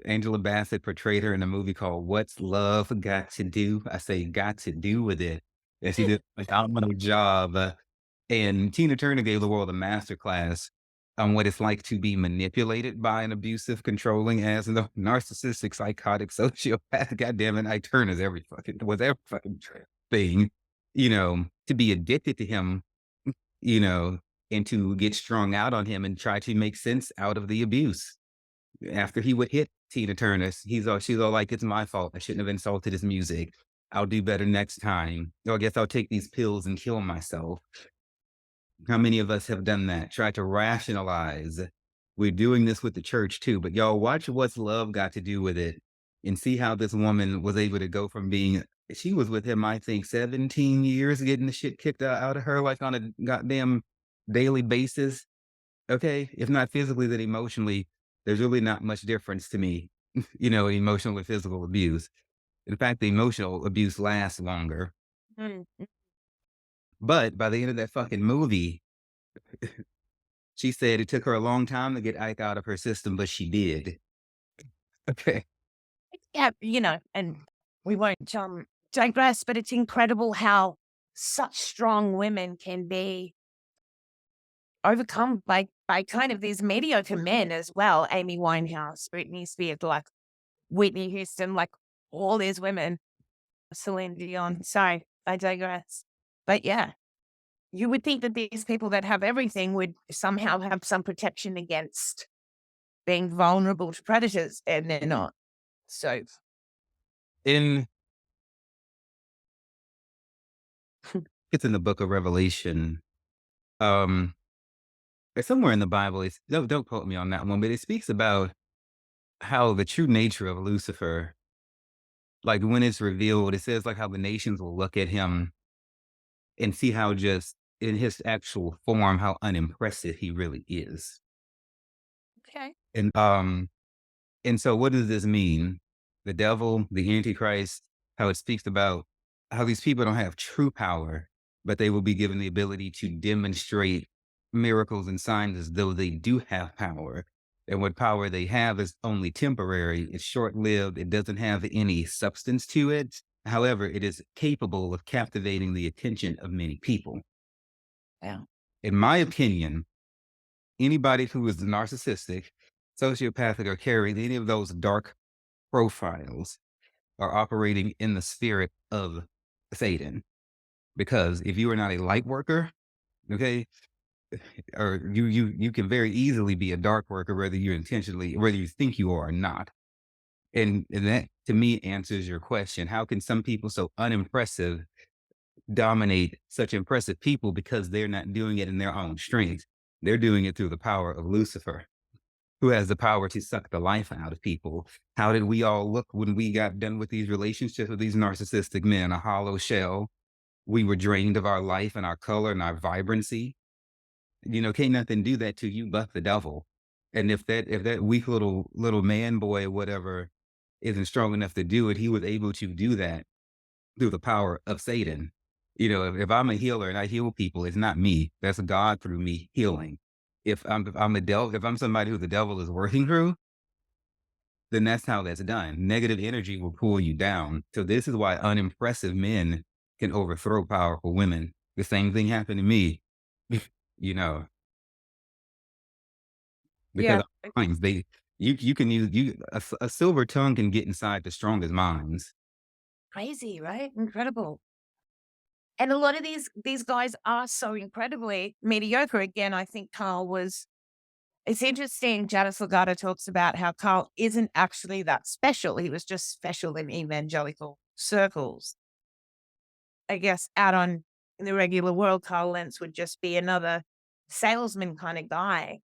Angela Bassett portrayed her in a movie called What's Love Got to Do? I say got to do with it. And she did a phenomenal job. And Tina Turner gave the world a masterclass on what it's like to be manipulated by an abusive, controlling ass, and the narcissistic, psychotic, sociopath. God damn it, I turn is every fucking thing, to be addicted to him, you know, and to get strung out on him and try to make sense out of the abuse. After he would hit Tina Turner, she's all like, "It's my fault. I shouldn't have insulted his music. I'll do better next time. Or I guess I'll take these pills and kill myself." How many of us have done that? Try to rationalize. We're doing this with the church too, but y'all watch What's Love Got to Do with It and see how this woman was able to go from she was with him, I think, 17 years, getting the shit kicked out of her like on a goddamn daily basis. Okay. If not physically, then emotionally, there's really not much difference to me, emotional and physical abuse. In fact, the emotional abuse lasts longer. Mm. But by the end of that fucking movie, she said it took her a long time to get Ike out of her system, but she did. Okay. Yeah, and we won't digress, but it's incredible how such strong women can be overcome by kind of these mediocre men as well. Amy Winehouse, Britney Spears, like Whitney Houston, like all these women, Celine Dion. Sorry, I digress. But yeah, you would think that these people that have everything would somehow have some protection against being vulnerable to predators, and they're not. So It's in the book of Revelation. It's somewhere in the Bible. Don't quote me on that one, but it speaks about how the true nature of Lucifer, like when it's revealed, it says like how the nations will look at him and see how just in his actual form, how unimpressive he really is. okay. And so what does this mean? The devil, the Antichrist, how it speaks about how these people don't have true power, but they will be given the ability to demonstrate miracles and signs as though they do have power. And what power they have is only temporary. It's short lived. It doesn't have any substance to it. However, it is capable of captivating the attention of many people. Yeah. In my opinion, anybody who is narcissistic, sociopathic, or carrying any of those dark profiles are operating in the spirit of Satan. Because if you are not a light worker, okay, or you can very easily be a dark worker, whether you think you are or not. And that to me answers your question. How can some people so unimpressive dominate such impressive people? Because they're not doing it in their own strength. They're doing it through the power of Lucifer, who has the power to suck the life out of people. How did we all look when we got done with these relationships with these narcissistic men? A hollow shell. We were drained of our life and our color and our vibrancy. Can't nothing do that to you but the devil. And if that weak little man boy, whatever, isn't strong enough to do it, he was able to do that through the power of Satan. If I'm a healer and I heal people, it's not me. That's God through me healing. If I'm somebody who the devil is working through, then that's how that's done. Negative energy will pull you down. So this is why unimpressive men can overthrow powerful women. The same thing happened to me, you know, because Yeah. of minds, you can use a silver tongue can get inside the strongest minds. Crazy, right? Incredible. And a lot of these guys are so incredibly mediocre. Again, I think Carl was it's interesting. Janice Legata talks about how Carl isn't actually that special. He was just special in evangelical circles. I guess out on in the regular world, Carl Lentz would just be another salesman kind of guy.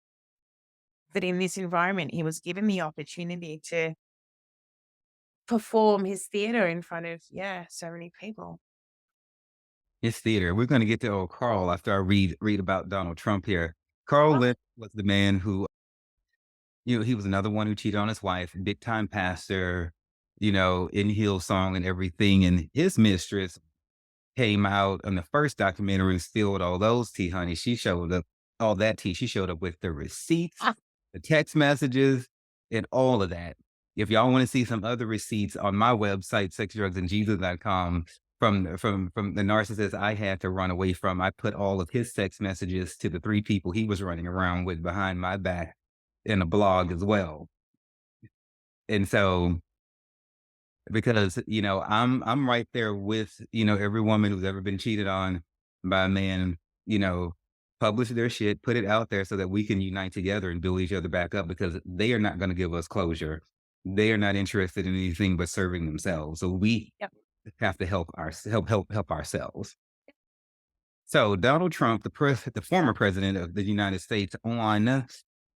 But in this environment, he was given the opportunity to perform his theater in front of, yeah, so many people. It's theater. We're going to get to old Carl after I read about Donald Trump here. Carl Oh, Lentz was the man who, he was another one who cheated on his wife, big time pastor, in Hillsong and everything. And his mistress came out on the first documentary, spilled all those tea, honey. She showed up, all that tea. She showed up with the receipts, ah, the text messages, and all of that. If y'all want to see some other receipts on my website, sexdrugsandjesus.com, from the narcissist I had to run away from, I put all of his text messages to the 3 people he was running around with behind my back in a blog as well. And so because, I'm right there with, every woman who's ever been cheated on by a man, you know, publish their shit, put it out there so that we can unite together and build each other back up because they are not going to give us closure. They are not interested in anything but serving themselves. So we yep. have to help ourselves. So Donald Trump, the former president of the United States, on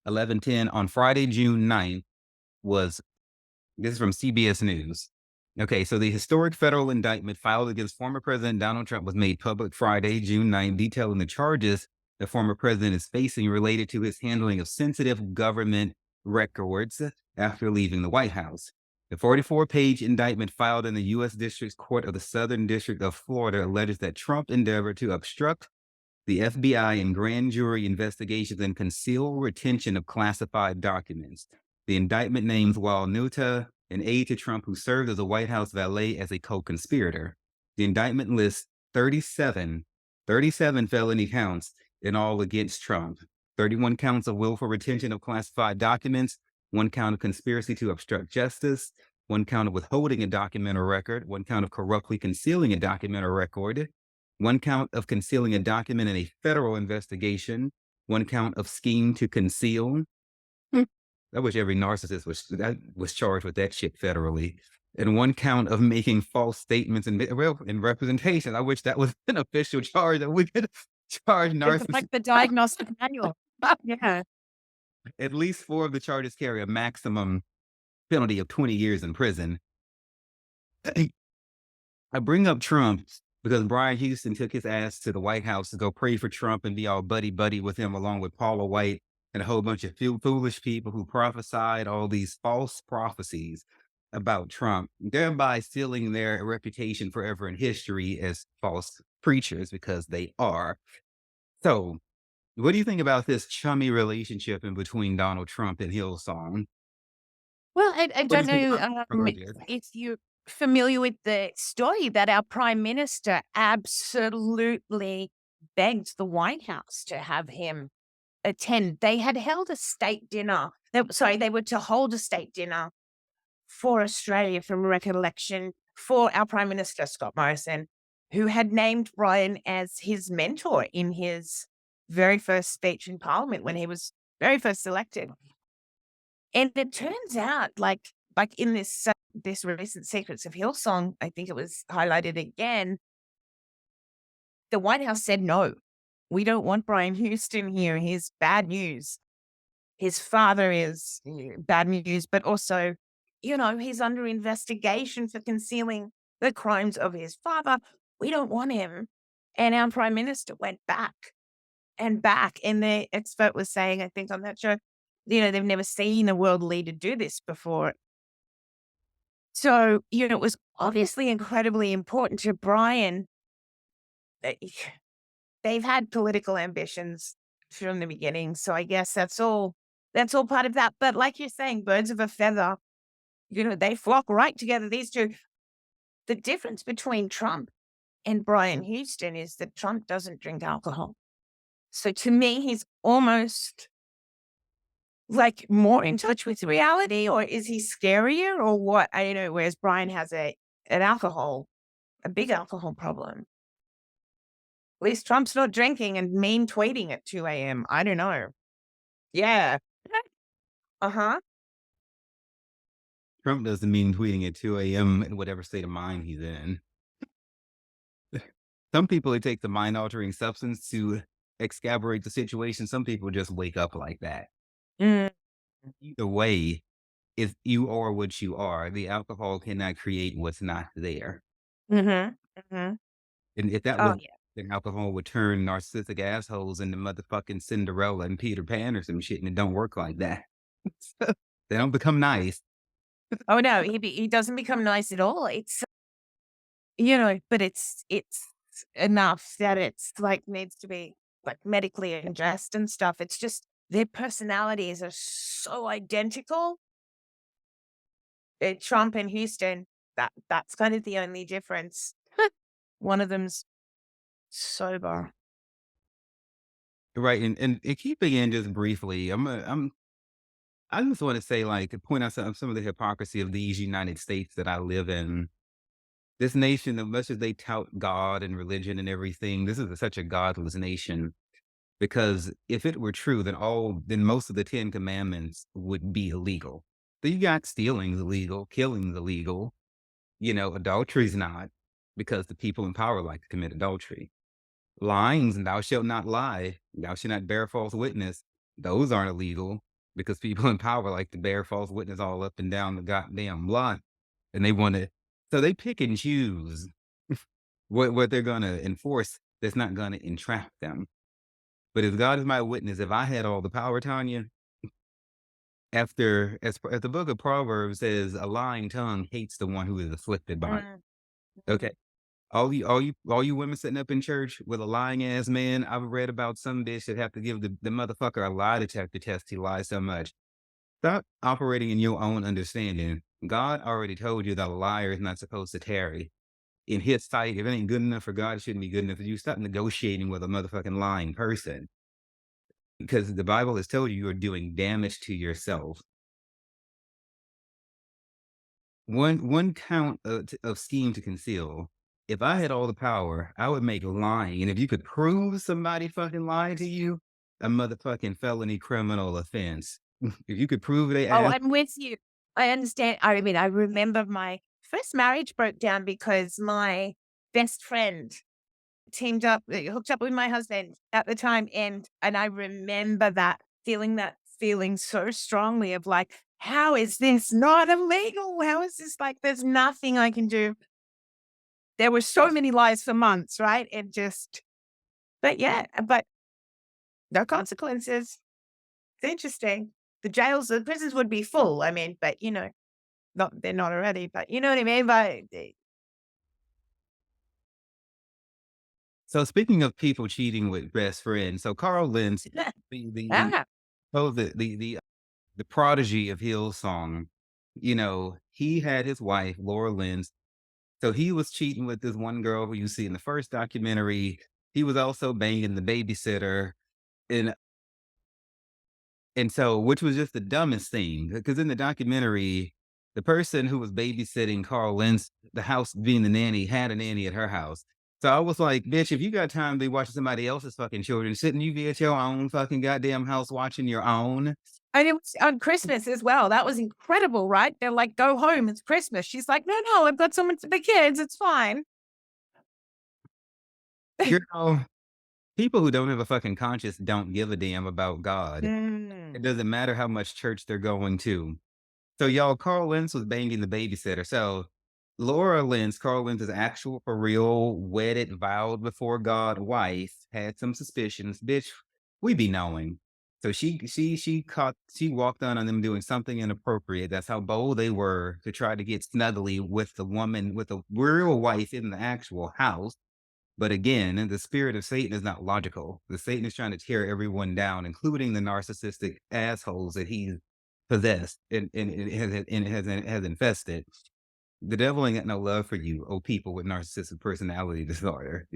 11/10 on Friday, June 9th, was this is from CBS News. Okay, so the historic federal indictment filed against former President Donald Trump was made public Friday, June 9, detailing the charges the former president is facing related to his handling of sensitive government records after leaving the White House. The 44-page indictment filed in the U.S. District Court of the Southern District of Florida alleges that Trump endeavored to obstruct the FBI and grand jury investigations and conceal retention of classified documents. The indictment names Wal Nuta, an aide to Trump who served as a White House valet, as a co-conspirator. The indictment lists 37 felony counts in all against Trump. 31 counts of willful retention of classified documents, 1 count of conspiracy to obstruct justice, 1 count of withholding a document or record, 1 count of corruptly concealing a document or record, 1 count of concealing a document in a federal investigation, 1 count of scheme to conceal. I wish every narcissist was charged with that shit federally. And 1 count of making false statements in representation. I wish that was an official charge that we could charge It's narcissists. like the diagnostic manual. Yeah. At least 4 of the charges carry a maximum penalty of 20 years in prison. I bring up Trump because Brian Houston took his ass to the White House to go pray for Trump and be all buddy with him, along with Paula White and a whole bunch of foolish people who prophesied all these false prophecies about Trump, thereby sealing their reputation forever in history as false preachers, because they are. So, what do you think about this chummy relationship in between Donald Trump and Hillsong? Well, I What do don't you think know about this? if you're familiar with the story that our prime minister absolutely begged the White House to have him attend. They had held a state dinner. They were to hold a state dinner for Australia, from recollection, for our prime minister, Scott Morrison, who had named Brian as his mentor in his very first speech in Parliament when he was very first elected. And it turns out, like in this recent Secrets of Hillsong, I think it was highlighted again, the White House said, "No, we don't want Brian Houston here. He's bad news. His father is bad news, but also, he's under investigation for concealing the crimes of his father." we don't want him. And our prime minister went back and back. And the expert was saying, I think on that show, they've never seen a world leader do this before. So, it was obviously incredibly important to Brian. that They've had political ambitions from the beginning. So I guess that's all part of that. But like you're saying, birds of a feather, they flock right together. These two, the difference between Trump and Brian Houston is that Trump doesn't drink alcohol. So to me, he's almost like more in touch with reality, or is he scarier or what? I don't know. Whereas Brian has a big alcohol problem. At least Trump's not drinking and mean tweeting at 2 a.m. I don't know. Yeah. Uh-huh. Trump doesn't mean tweeting at 2 a.m. in whatever state of mind he's in. Some people, it takes a mind altering substance to excavate the situation. Some people just wake up like that. Mm. Either way, if you are what you are, the alcohol cannot create what's not there. Mhm. Mhm. And if that Oh, was, yeah. then alcohol would turn narcissistic assholes into motherfucking Cinderella and Peter Pan or some shit, and it don't work like that. They don't become nice. Oh, no, he doesn't become nice at all. It's, but it's enough that it's, like, needs to be, like, medically addressed and stuff. It's just their personalities are so identical. Trump and Houston, that's kind of the only difference. One of them's sober. Right. And keeping in just briefly, I just want to say, like, to point out some of the hypocrisy of these United States that I live in. This nation, as much as they tout God and religion and everything, this is such a godless nation. Because if it were true, then most of the 10 commandments would be illegal. So you got stealing's illegal, killing's illegal, adultery's not, because the people in power like to commit adultery. Lying's and thou shalt not lie, thou shalt not bear false witness. Those aren't illegal because people in power like to bear false witness all up and down the goddamn block. And so they pick and choose what they're gonna enforce that's not gonna entrap them. But if God is my witness, if I had all the power, Tanya, as the book of Proverbs says, a lying tongue hates the one who is afflicted by it. Mm. Okay. All you women sitting up in church with a lying ass man, I've read about some bitch that have to give the motherfucker a lie detector test. He lies so much. Stop operating in your own understanding. God already told you that a liar is not supposed to tarry. In his sight, if it ain't good enough for God, it shouldn't be good enough for you. Stop negotiating with a motherfucking lying person. Because the Bible has told you are doing damage to yourself. One count of scheme to conceal. If I had all the power, I would make lying. And if you could prove somebody fucking lied to you, a motherfucking felony criminal offense. If you could prove they Oh, asked, I'm with you. I understand. I mean, I remember my first marriage broke down because my best friend hooked up with my husband at the time, and I remember that feeling so strongly of like, how is this not illegal? How is this like, there's nothing I can do. There were so many lies for months, right? But no consequences. It's interesting. The prisons would be full. I mean, but they're not already, but you know what I mean? But so speaking of people cheating with best friends, so Carl Lentz, the ah, oh the prodigy of Hillsong, he had his wife, Laura Lentz. So he was cheating with this one girl who you see in the first documentary. He was also banging the babysitter. And so, which was just the dumbest thing, because in the documentary, the person who was babysitting Carl Lentz, the house being the nanny, had a nanny at her house. So I was like, bitch, if you got time to be watching somebody else's fucking children, shouldn't you be at your own fucking goddamn house watching your own? and it was on Christmas as well. That was incredible, right? They're like, "Go home, it's Christmas." She's like, "No, no, I've got someone to the kids. It's fine." Girl, people who don't have a fucking conscience don't give a damn about God. It Mm. doesn't matter how much church they're going to. So y'all, Carl Lentz was banging the babysitter. So Laura Lentz, Carl Lentz's actual for real wedded, vowed before God wife, had some suspicions. Bitch, we be knowing. So she walked on them doing something inappropriate. That's how bold they were to try to get snuggly with the woman, with the real wife in the actual house. But again, the spirit of Satan is not logical. The Satan is trying to tear everyone down, including the narcissistic assholes that he's possessed and has infested. The devil ain't got no love for you, oh people with narcissistic personality disorder.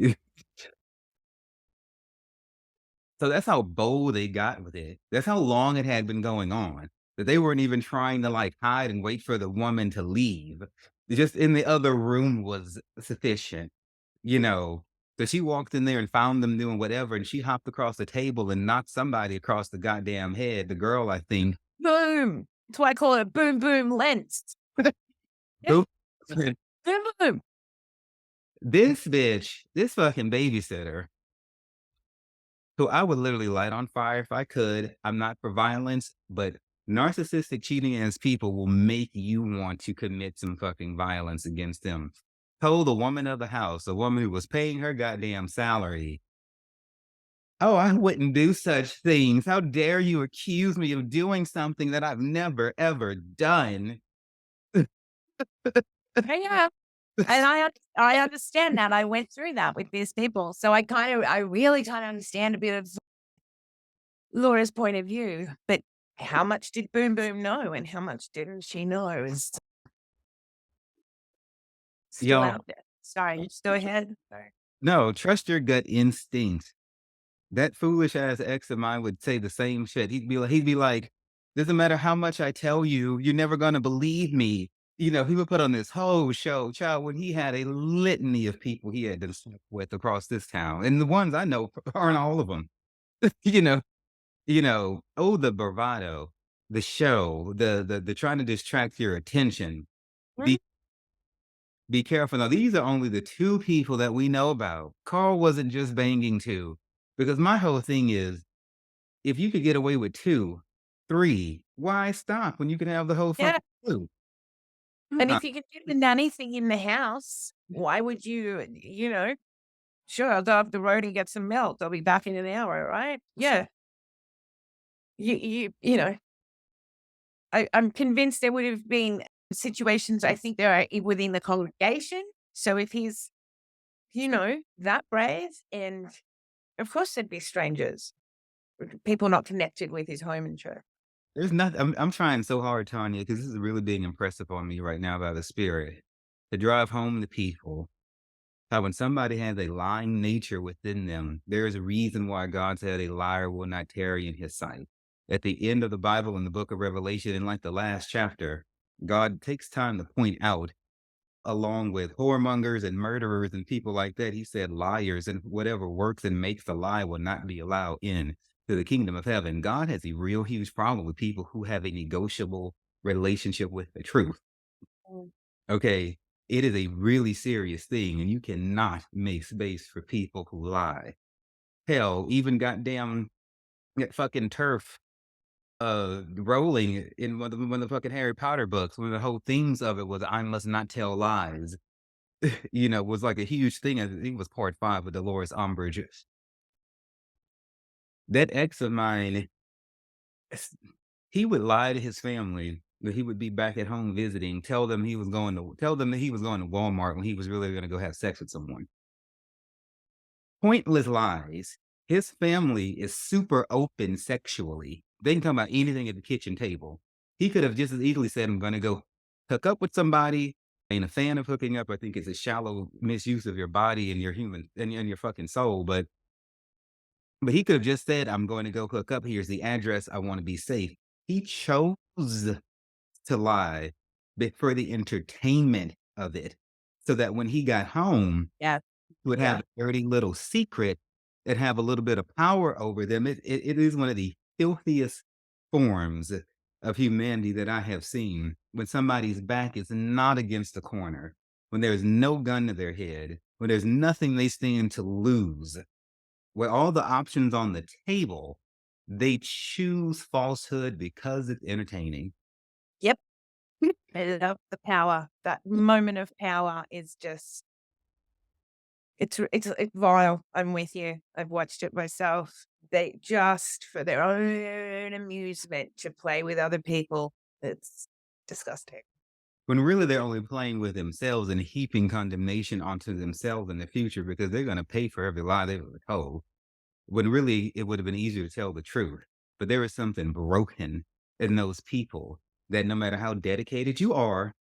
So that's how bold they got with it. That's how long it had been going on. That they weren't even trying to like hide and wait for the woman to leave. Just in the other room was sufficient, you know. So she walked in there and found them doing whatever, and she hopped across the table and knocked somebody across the goddamn head. The girl, I think. Boom. That's why I call it boom, boom, Lentz. Boom. Boom, boom. This bitch, this fucking babysitter, who I would literally light on fire if I could. I'm not for violence, but narcissistic cheating ass people will make you want to commit some fucking violence against them. Told the woman of the house, a woman who was paying her goddamn salary, "Oh, I wouldn't do such things. How dare you accuse me of doing something that I've never, ever done?" Yeah. And I understand that. I went through that with these people. So I really kind of understand a bit of Laura's point of view. But how much did Boom Boom know and how much didn't she know is still Yo, out there. Sorry, just go ahead. Sorry. no, trust your gut instinct. That foolish ass ex of mine would say the same shit. He'd be like, "Doesn't matter how much I tell you, you're never gonna believe me." You know, he would put on this whole show, child, when he had a litany of people he had to sleep with across this town. And the ones I know aren't all of them. you know, oh, the bravado, the show, the trying to distract your attention. Mhm. Be careful. Now, these are only the two people that we know about. Carl wasn't just banging two. Because my whole thing is, if you could get away with two, three, why stop when you can have the whole Yeah. fucking two? And Uh, if you can do the nanny thing in the house, why would sure, I'll go up the road and get some milk. I'll be back in an hour, right? Yeah. You know, I'm convinced there would have been situations, I think there are within the congregation. So if he's, that brave, and of course there'd be strangers, people not connected with his home and church. there's nothing. I'm trying so hard, Tanya, because this is really being impressed upon me right now by the Spirit to drive home the people. How when somebody has a lying nature within them, there is a reason why God said a liar will not tarry in his sight. At the end of the Bible, in the book of Revelation, in like the last chapter, God takes time to point out, along with whoremongers and murderers and people like that, he said liars and whatever works and makes a lie will not be allowed in to the kingdom of heaven. God has a real huge problem with people who have a negotiable relationship with the truth. Mm. Okay. It is a really serious thing, and you cannot make space for people who lie. Hell, even goddamn that fucking turf rolling in one of the fucking Harry Potter books, one of the whole themes of it was I must not tell lies. Was like a huge thing. I think it was part 5 with Dolores Umbridge. That ex of mine, s- he would lie to his family that he would be back at home visiting, tell them that he was going to Walmart when he was really going to go have sex with someone. Pointless lies. His family is super open sexually. They can talk about anything at the kitchen table. He could have just as easily said, "I'm going to go hook up with somebody." Ain't a fan of hooking up. I think it's a shallow misuse of your body and your human and your fucking soul. But he could have just said, "I'm going to go hook up. Here's the address. I want to be safe." He chose to lie for the entertainment of it, so that when he got home, Yeah. would have Yeah. a dirty little secret and have a little bit of power over them. It is one of the filthiest forms of humanity that I have seen. When somebody's back is not against the corner, when there's no gun to their head, when there's nothing they stand to lose, with all the options on the table, they choose falsehood because it's entertaining. Yep. I love the power. That moment of power is just, it's vile. I'm with you. I've watched it myself. They just for their own amusement to play with other people. It's disgusting. When really they're only playing with themselves and heaping condemnation onto themselves in the future because they're going to pay for every lie they were told. When really it would have been easier to tell the truth. But there is something broken in those people that no matter how dedicated you are,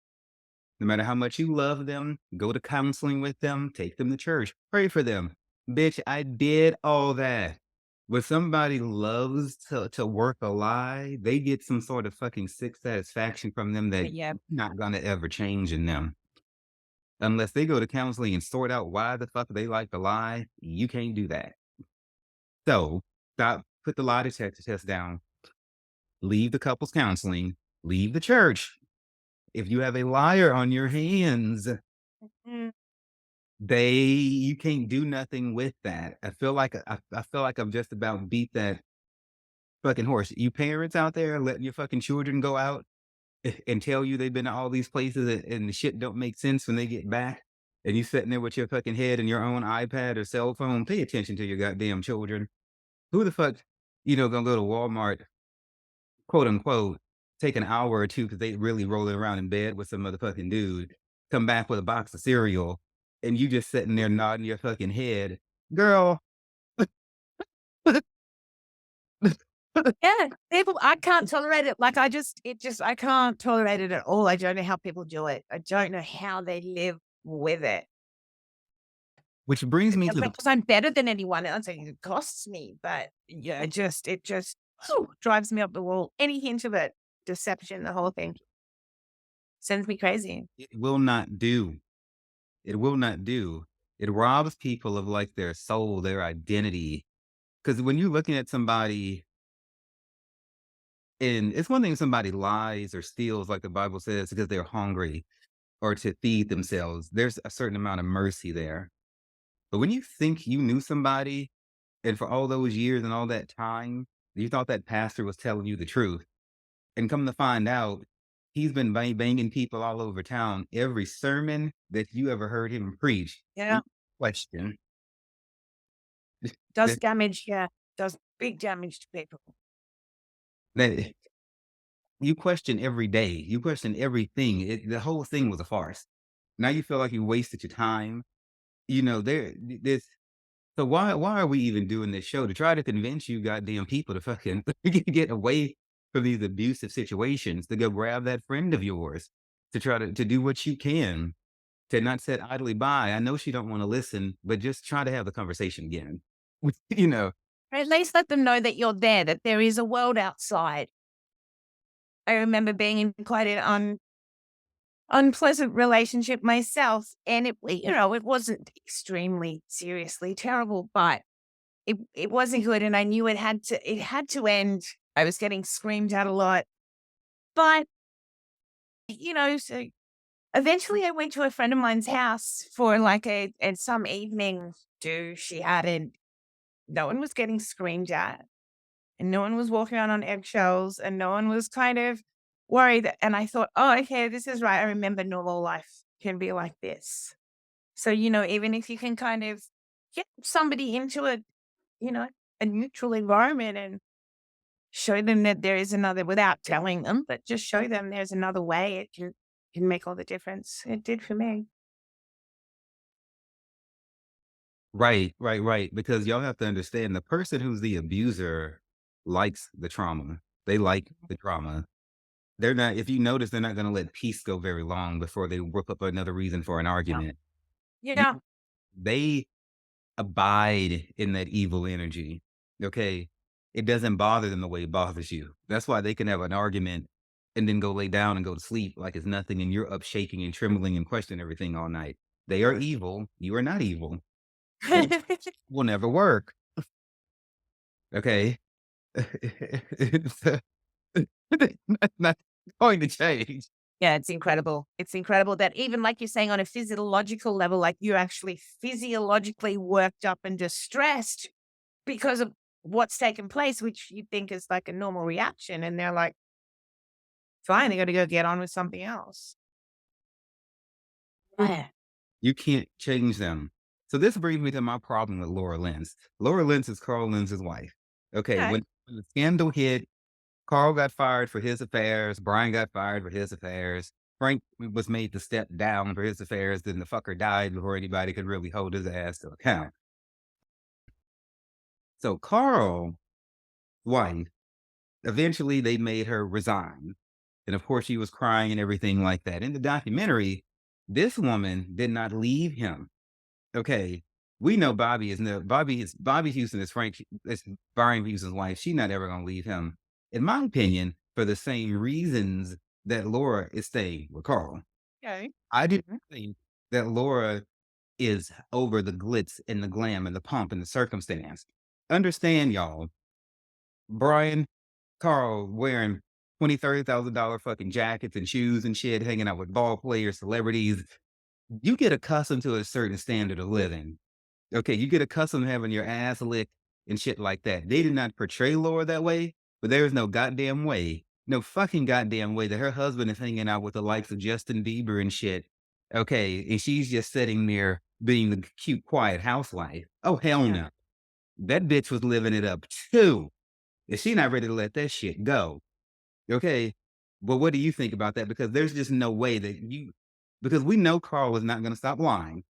no matter how much you love them, go to counseling with them, take them to church, pray for them. Bitch, I did all that. When somebody loves to work a lie, they get some sort of fucking sick satisfaction from them that Yeah. not gonna ever change in them. Unless they go to counseling and sort out why the fuck they like to lie, you can't do that. So stop, put the lie detector test down, leave the couples counseling, leave the church. If you have a liar on your hands, Mm. you can't do nothing with that. I feel like I'm just about beat that fucking horse. You parents out there letting your fucking children go out and tell you they've been to all these places and the shit don't make sense when they get back. And you sitting there with your fucking head in your own iPad or cell phone. Pay attention to your goddamn children. Who the fuck, gonna go to Walmart, quote unquote, take an hour or two because they really rolling around in bed with some motherfucking dude, come back with a box of cereal, and you just sitting there nodding your fucking head. Girl, Yeah, people, I can't tolerate it. Like, I can't tolerate it at all. I don't know how people do it. I don't know how they live with it. which brings me to the Because I'm better than anyone else. And it costs me, but yeah, it just drives me up the wall. Any hint of it, deception, the whole thing sends me crazy. it will not do. It will not do. It robs people of like their soul, their identity. Because when you're looking at somebody, and it's one thing if somebody lies or steals, like the Bible says, because they're hungry or to feed themselves. There's a certain amount of mercy there. But when you think you knew somebody, and for all those years and all that time, you thought that pastor was telling you the truth, and come to find out, he's been banging people all over town. Every sermon that you ever heard him preach, Yeah, you question does that, damage. Yeah, does big damage to people. that you question every day. You question everything. The whole thing was a farce. Now you feel like you wasted your time. This. So why are we even doing this show to try to convince you goddamn people to fucking get away from these abusive situations, to go grab that friend of yours, to try to do what you can, to not sit idly by. I know she don't want to listen, but just try to have the conversation again. you know, Or at least let them know that you're there, that there is a world outside. I remember being in quite an unpleasant relationship myself, and it wasn't extremely seriously terrible, but it wasn't good, and I knew it had to end. I was getting screamed at a lot, but so eventually I went to a friend of mine's house for like and some evening do she had, and no one was getting screamed at, and no one was walking around on eggshells, and no one was kind of worried. And I thought, oh, okay, this is right. I remember normal life can be like this. So, even if you can kind of get somebody into you know, a neutral environment and show them that there is another, without telling them, but just show them there's another way, it can make all the difference. It did for me. right, right, right. Because y'all have to understand the person who's the abuser likes the trauma. They like the drama. They're not, if you notice, they're not going to let peace go very long before they whip up another reason for an Yeah. argument. You, Yeah. they abide in that evil energy. Okay. It doesn't bother them the way it bothers you. That's why they can have an argument and then go lay down and go to sleep like it's nothing. And you're up shaking and trembling and questioning everything all night. They are evil. You are not evil. That will never work. Okay. It's, not going to change. Yeah, it's incredible. It's incredible that even like you're saying on a physiological level, like you're actually physiologically worked up and distressed because of what's taken place, which you think is like a normal reaction. And they're like, fine, they got to go get on with something else. Yeah. You can't change them. So this brings me to my problem with Laura Lentz. Laura Lentz is Carl Lentz's wife. Okay, Okay. when the scandal hit, Carl got fired for his affairs. Brian got fired for his affairs. Frank was made to step down for his affairs. Then the fucker died before anybody could really hold his ass to account. So Carl's wife, eventually they made her resign. And of course, she was crying and everything like that. In the documentary, this woman did not leave him. Okay. We know Bobby is no Bobby Houston is Brian Houston's wife. She's not ever gonna leave him, in my opinion, for the same reasons that Laura is staying with Carl. Okay. I do Mhm. think that Laura is over the glitz and the glam and the pomp and the circumstance. Understand, y'all, Brian, Carl wearing $20,000, $30,000 fucking jackets and shoes and shit, hanging out with ball players, celebrities. You get accustomed to a certain standard of living. Okay, you get accustomed to having your ass licked and shit like that. They did not portray Laura that way, but there is no goddamn way, no fucking goddamn way that her husband is hanging out with the likes of Justin Bieber and shit. Okay, and she's just sitting there being the cute, quiet housewife. Oh, hell Yeah. no. That bitch was living it up too. And she not ready to let that shit go. Okay. But what do you think about that? Because there's just no way because we know Carl is not going to stop lying.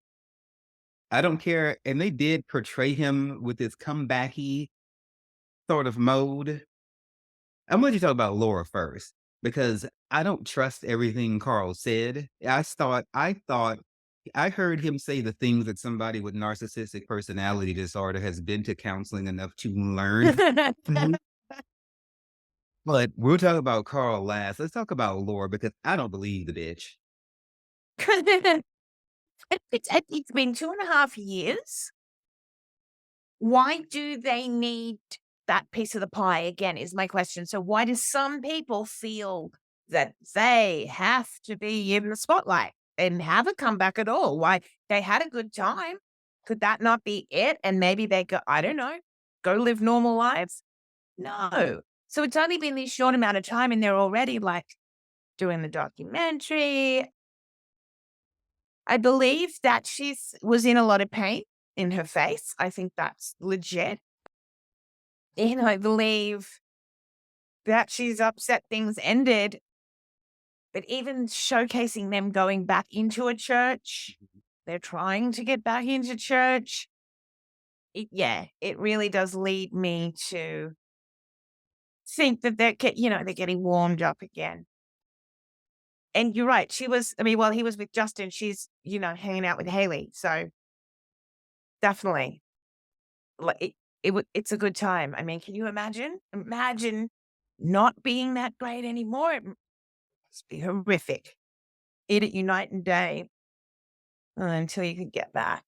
I don't care. And they did portray him with this comebacky sort of mode. I'm going to talk about Laura first because I don't trust everything Carl said. I heard him say the things that somebody with narcissistic personality disorder has been to counseling enough to learn. Mhm. But we'll talk about Carl last. Let's talk about Laura because I don't believe the bitch. It's been 2.5 years. Why do they need that piece of the pie again is my question. So why do some people feel that they have to be in the spotlight and have a comeback at all? Why they had a good time. Could that not be it? And maybe they go, I don't know, go live normal lives? No. So it's only been this short amount of time and they're already like doing the documentary. I believe that was in a lot of pain in her face. I think that's legit. And I believe that she's upset things ended, but even showcasing them going back into a church, they're trying to get back into church. It really does lead me to think that they're getting warmed up again. And you're right. While he was with Justin, she's, hanging out with Haley. So definitely like it's a good time. I mean, can you imagine? Imagine not being that great anymore. It must be horrific. Eat it you night and day until you can get back.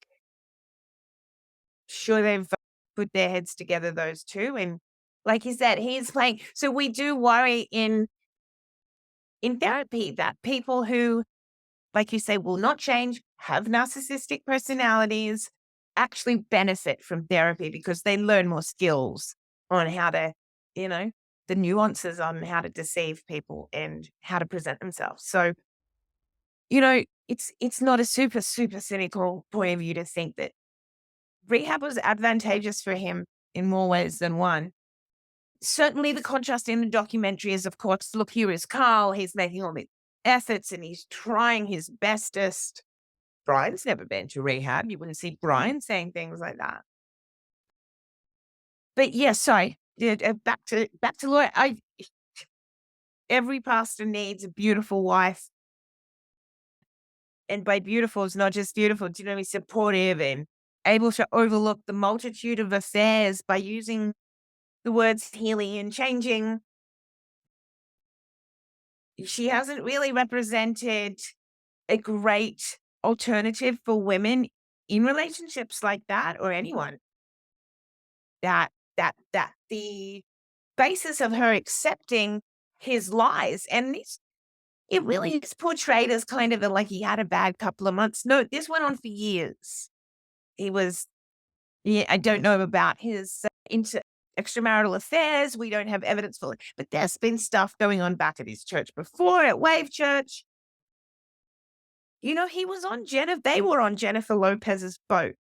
Sure, they've put their heads together, those two. And like you said, he's playing. So we do worry in therapy that people who, like you say, will not change, have narcissistic personalities, actually benefit from therapy because they learn more skills on how to, the nuances on how to deceive people and how to present themselves. So, it's not a super, super cynical point of view to think that rehab was advantageous for him in more ways than one. Certainly the contrast in the documentary is, of course, look, here is Carl. He's making all these efforts and he's trying his bestest. Brian's never been to rehab. You wouldn't see Brian saying things like that. But yeah, sorry. Back to Laura. Every pastor needs a beautiful wife. And by beautiful, it's not just beautiful. Do you know what I mean? Supportive and able to overlook the multitude of affairs by using the words healing and changing. She hasn't really represented a great alternative for women in relationships like that or anyone. That the basis of her accepting his lies and it really is portrayed as kind of like he had a bad couple of months. No, this went on for years. He was, yeah, I don't know about his extramarital affairs. We don't have evidence for it. But there's been stuff going on back at his church before, at Wave Church. He was on they were on Jennifer Lopez's boat.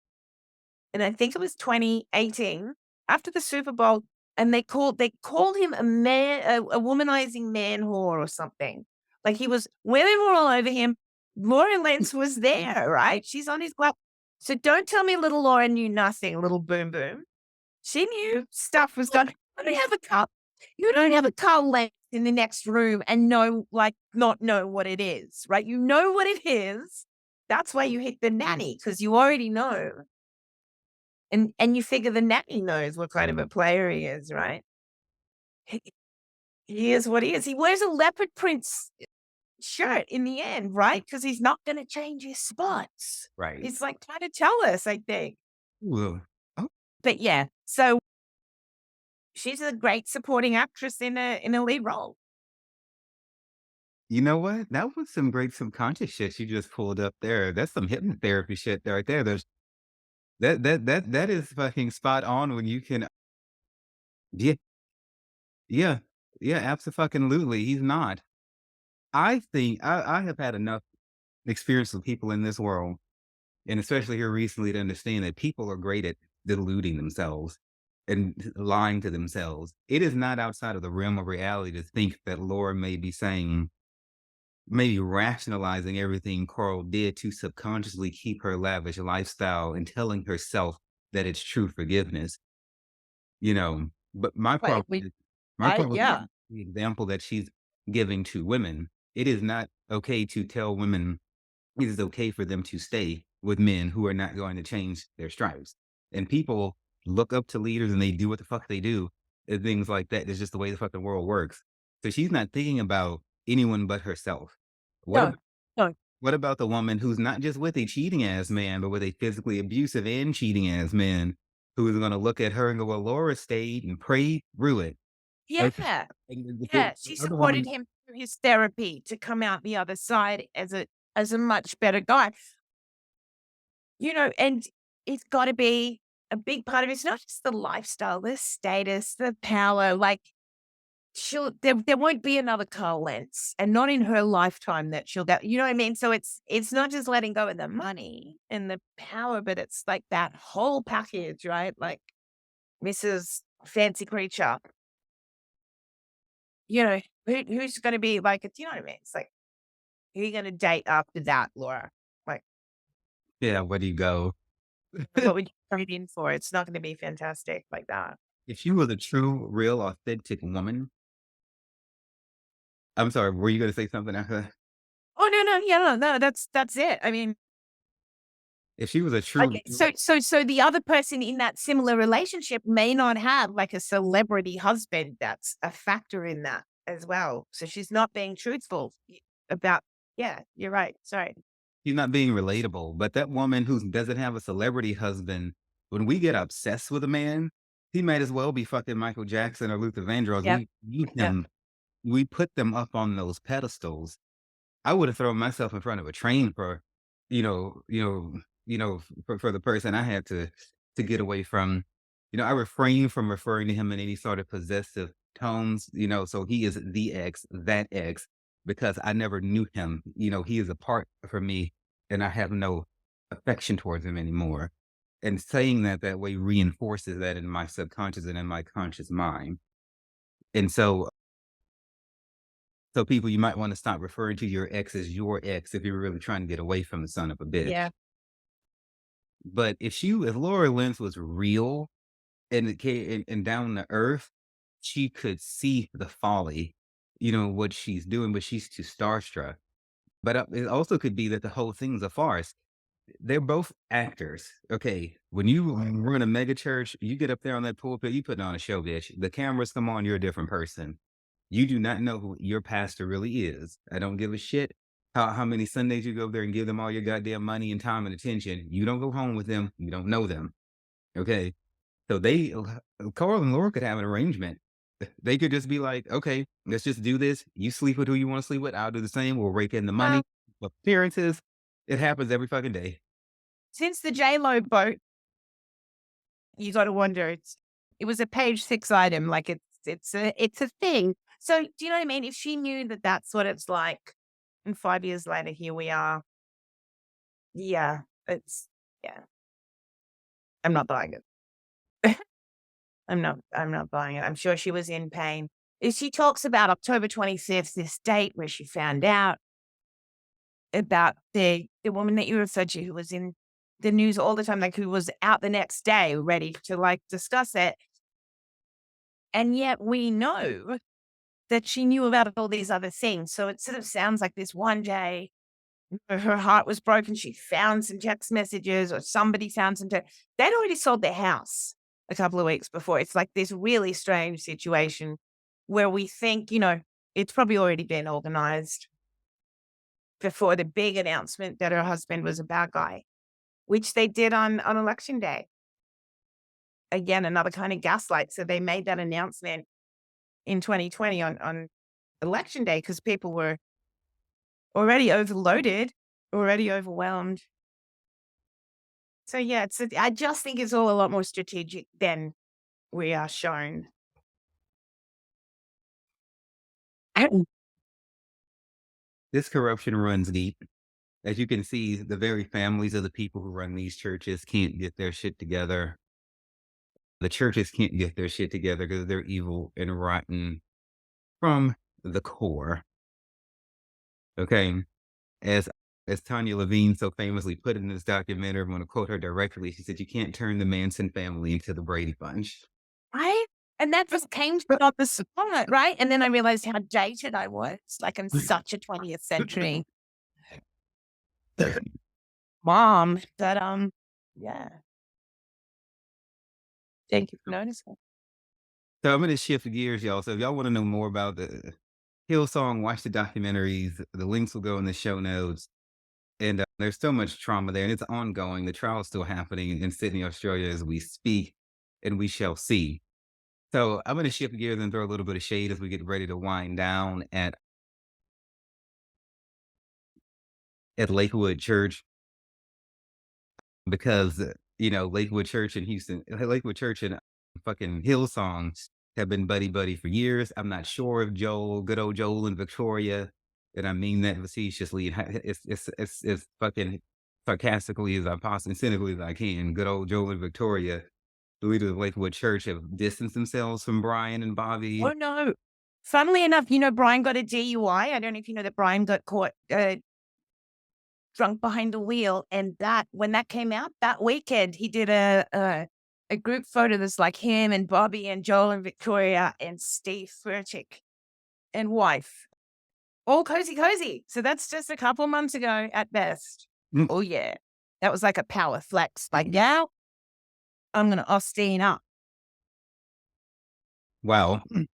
And I think it was 2018 after the Super Bowl. And they called him a womanizing man whore or something. Like women were all over him. Laura Lentz was there, right? She's on his lap. So don't tell me little Laura knew nothing, little boom boom. She knew stuff was going. You don't have a Carl Lentz in the next room and not know what it is, right? You know what it is. That's why you hit the nanny, because you already know. And you figure the nanny knows what kind of a player he is, right? He is what he is. He wears a leopard print shirt in the end, right? Because he's not going to change his spots. Right. He's trying to tell us, I think. Well, oh, But yeah, so she's a great supporting actress in a lead role. you know what? That was some great subconscious shit you just pulled up there. That's some hypnotherapy shit right there. That is fucking spot on when you can. Yeah, yeah, yeah, absolutely. He's not. I think I have had enough experience with people in this world, and especially here recently, to understand that people are great at deluding themselves and lying to themselves. It is not outside of the realm of reality to think that Laura may be saying, maybe rationalizing everything Carl did to subconsciously keep her lavish lifestyle and telling herself that it's true forgiveness. But my Right. problem is, Yeah. the example that she's giving to women. It is not okay to tell women it is okay for them to stay with men who are not going to change their stripes. And people look up to leaders and they do what the fuck they do and things like that. It's just the way the fucking world works. So she's not thinking about anyone but herself. What No, about no. what about the woman who's not just with a cheating ass man, but with a physically abusive and cheating ass man who is going to look at her and go, well, Laura stayed and prayed through it. Okay. Yeah. And Yeah. the She other supported woman, him through his therapy to come out the other side as a much better guy. And it's got to be a big part of it. It's not just the lifestyle, the status, the power. There won't be another Carl Lentz, and not in her lifetime that she'll get. You know what I mean? So it's not just letting go of the money and the power, but it's like that whole package, right? Like Mrs. Fancy Creature. Who's going to be like? You know what I mean? It's like, who are you going to date after that, Laura? Like, yeah, where do you go? what would you trade in for? It's not going to be fantastic like that. If you were the true, real, authentic woman, I'm sorry, were you going to say something after that? Oh no, yeah, no, that's it. I mean, If she was a true, okay, so the other person in that similar relationship may not have like a celebrity husband that's a factor in that as well. So she's not being truthful about, yeah, you're right. Sorry. she's not being relatable, but that woman who doesn't have a celebrity husband, when we get obsessed with a man, he might as well be fucking Michael Jackson or Luther Vandross. Yep. We use Yep. him, we put them up on those pedestals. I would have thrown myself in front of a train for, you know, you know, for the person I had to get away from. I refrain from referring to him in any sort of possessive tones, so he is the ex, that ex, because I never knew him. He is a part for me and I have no affection towards him anymore. And saying that way reinforces that in my subconscious and in my conscious mind. And so people, you might want to stop referring to your ex as your ex if you're really trying to get away from the son of a bitch. Yeah. But if Laura Lentz was real and and down to earth, she could see the folly, what she's doing, but she's too starstruck. But it also could be that the whole thing's a farce. They're both actors. Okay. When you run a mega church, you get up there on that pulpit, you put on a show, bitch. The cameras come on, you're a different person. You do not know who your pastor really is. I don't give a shit how many Sundays you go there and give them all your goddamn money and time and attention. You don't go home with them. You don't know them. Okay. So Carl and Laura could have an arrangement. They could just be like, okay, let's just do this. You sleep with who you want to sleep with. I'll do the same. We'll rake in the money. Appearances. It happens every fucking day. Since the J-Lo boat, you got to wonder, It was a page 6 item, like, it's a thing. So, do you know what I mean? If she knew that that's what it's like, and 5 years later, here we are. Yeah, it's yeah, I'm not buying it. I'm not buying it. I'm sure she was in pain. She talks about October 25th, this date where she found out about the woman that you referred to who was in the news all the time, like, who was out the next day ready to, like, discuss it. And yet we know that she knew about all these other things. So it sort of sounds like this one day her heart was broken. She found some text messages or somebody found some they'd already sold their house a couple of weeks before. It's like this really strange situation where we think, it's probably already been organized before the big announcement that her husband was a bad guy, which they did on election day. Again, another kind of gaslight. So they made that announcement in 2020 on election day because people were already overloaded, already overwhelmed. So yeah, I just think it's all a lot more strategic than we are shown. This corruption runs deep. As you can see, the very families of the people who run these churches can't get their shit together. The churches can't get their shit together because they're evil and rotten from the core. Okay. As as Tanya Levine so famously put in this documentary, I'm going to quote her directly. She said, "You can't turn the Manson family into the Brady Bunch." Right? And that just came from on the spot, right? And then I realized how dated I was. Like I'm such a 20th century mom that yeah. Thank you for noticing. So I'm going to shift gears, y'all. So if y'all want to know more about the Hillsong, watch the documentaries. The links will go in the show notes. And there's so much trauma there, and it's ongoing. The trial is still happening in Sydney, Australia, as we speak, and we shall see. So I'm going to shift gears and throw a little bit of shade as we get ready to wind down at Lakewood Church because Lakewood Church in Houston, Lakewood Church and fucking Hillsong have been buddy buddy for years. I'm not sure if good old Joel and Victoria, and I mean that facetiously. It's fucking sarcastically as I possibly, cynically as I can. Good old Joel and Victoria, the leaders of Lakewood Church, have distanced themselves from Brian and Oh Bobby. no. Funnily enough, Brian got a DUI. I don't know if you know that Brian got caught drunk behind the wheel. And that when that came out that weekend, he did a group photo that's like him and Bobby and Joel and Victoria and Steve Furtick and wife. All cozy cozy. So that's just a couple months ago at best. Mm. Oh yeah. That was like a power flex. Like now I'm gonna Austin up. Wow. For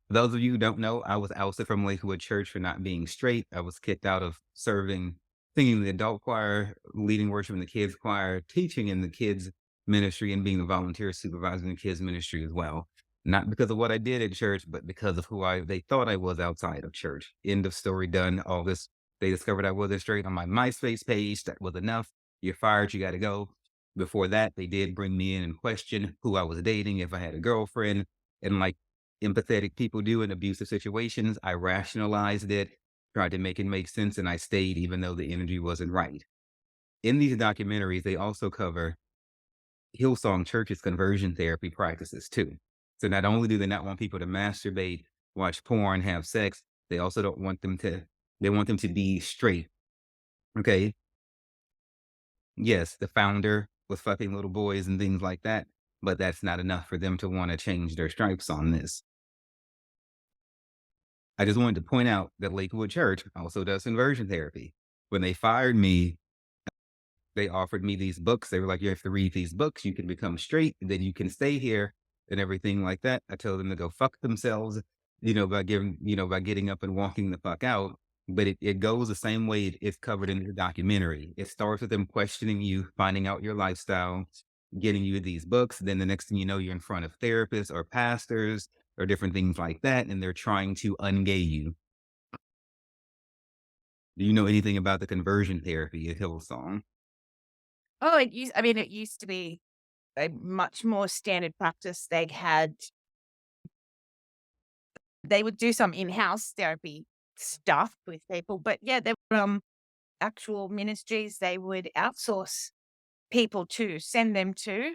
those of you who don't know, I was ousted from Lakewood Church for not being straight. I was kicked out of singing in the adult choir, leading worship in the kids choir, teaching in the kids ministry, and being the volunteer supervisor in the kids ministry as well. Not because of what I did at church, but because of who they thought I was outside of church. End of story, done. All this, they discovered I wasn't straight on my MySpace page. That was enough. You're fired. You got to go. Before that, they did bring me in and question who I was dating, if I had a girlfriend, and like empathetic people do in abusive situations, I rationalized it, tried to make it make sense, and I stayed even though the energy wasn't right. In these documentaries, they also cover Hillsong Church's conversion therapy practices too. So not only do they not want people to masturbate, watch porn, have sex, they also don't want them to, they want them to be straight. Okay. Yes, the founder was fucking little boys and things like that, but that's not enough for them to want to change their stripes on this. I just wanted to point out that Lakewood Church also does conversion therapy. When they fired me, they offered me these books. They were like, you have to read these books. You can become straight, and then you can stay here and everything like that. I told them to go fuck themselves, by getting up and walking the fuck out. But it goes the same way it's covered in the documentary. It starts with them questioning you, finding out your lifestyle, getting you these books. Then the next thing you know, you're in front of therapists or pastors or different things like that, and they're trying to ungay you. Do you know anything about the conversion therapy at Hillsong? Oh, it used to be a much more standard practice. They would do some in-house therapy stuff with people, but yeah, there were actual ministries they would outsource people to, send them to,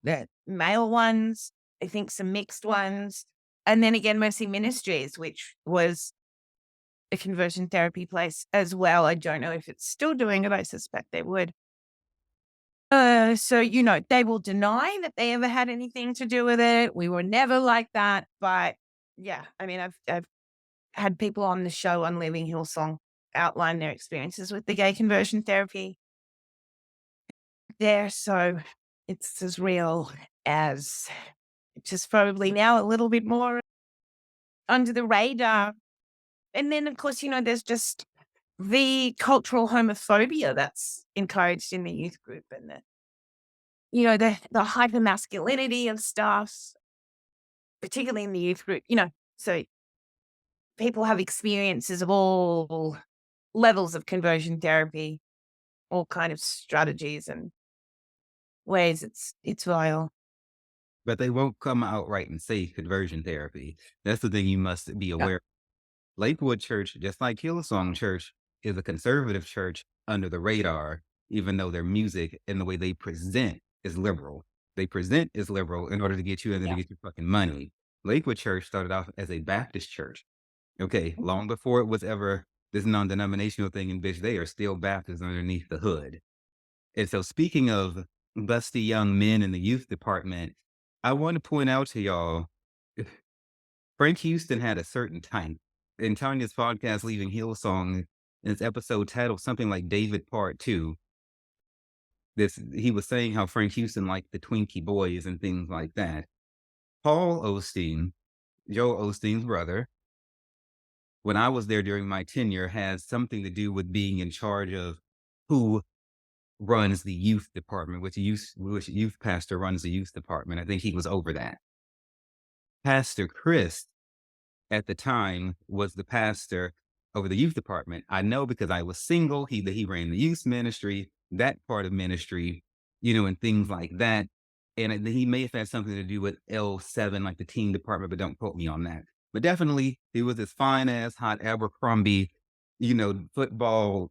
the male ones, I think some mixed ones, and then again, Mercy Ministries, which was a conversion therapy place as well. I don't know if it's still doing it. I suspect they would. So, they will deny that they ever had anything to do with it. We were never like that. But yeah, I mean, I've had people on the show on Leaving Hillsong outline their experiences with the gay conversion therapy there. So it's as real as, just probably now a little bit more under the radar. And then, of course, there's just the cultural homophobia that's encouraged in the youth group, and the hypermasculinity of stuff, particularly in the youth group, so people have experiences of all levels of conversion therapy, all kind of strategies and ways it's vile. But they won't come outright and say conversion therapy. That's the thing you must be Yeah. aware. Lakewood Church, just like Hillsong Church, is a conservative church under the radar, even though their music and the way they present is liberal. They present as liberal in order to get you in there to Yeah. get your fucking money. Lakewood Church started off as a Baptist church. Okay, long before it was ever this non-denominational thing, in which they are still Baptists underneath the hood. And so, speaking of busty young men in the youth department, I want to point out to y'all, Frank Houston had a certain type. In Tanya's podcast, Leaving Hillsong, in its episode titled something like David Part 2, he was saying how Frank Houston liked the Twinkie boys and things like that. Paul Osteen, Joel Osteen's brother, when I was there during my tenure, has something to do with being in charge of who runs the youth department, which youth pastor runs the youth department. I think he was over that. Pastor Chris at the time was the pastor over the youth department. I know because I was single. He ran the youth ministry, that part of ministry, and things like that. And he may have had something to do with L7, like the teen department, but don't quote me on that. But definitely, he was this fine ass, hot Abercrombie, football,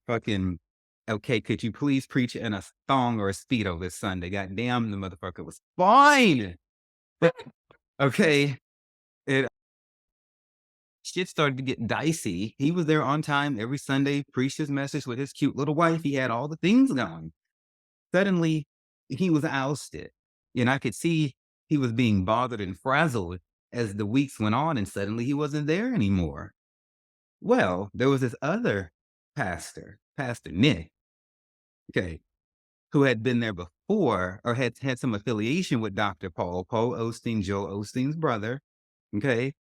fucking. Okay, could you please preach in a thong or a Speedo this Sunday? God damn, the motherfucker was fine. Okay. It shit started to get dicey. He was there on time every Sunday, preached his message with his cute little wife. He had all the things going. Suddenly, he was ousted. And I could see he was being bothered and frazzled as the weeks went on, and suddenly he wasn't there anymore. Well, there was this other pastor, Pastor Nick, okay, who had been there before or had some affiliation with Dr. Paul Osteen, Joe Osteen's brother. Okay.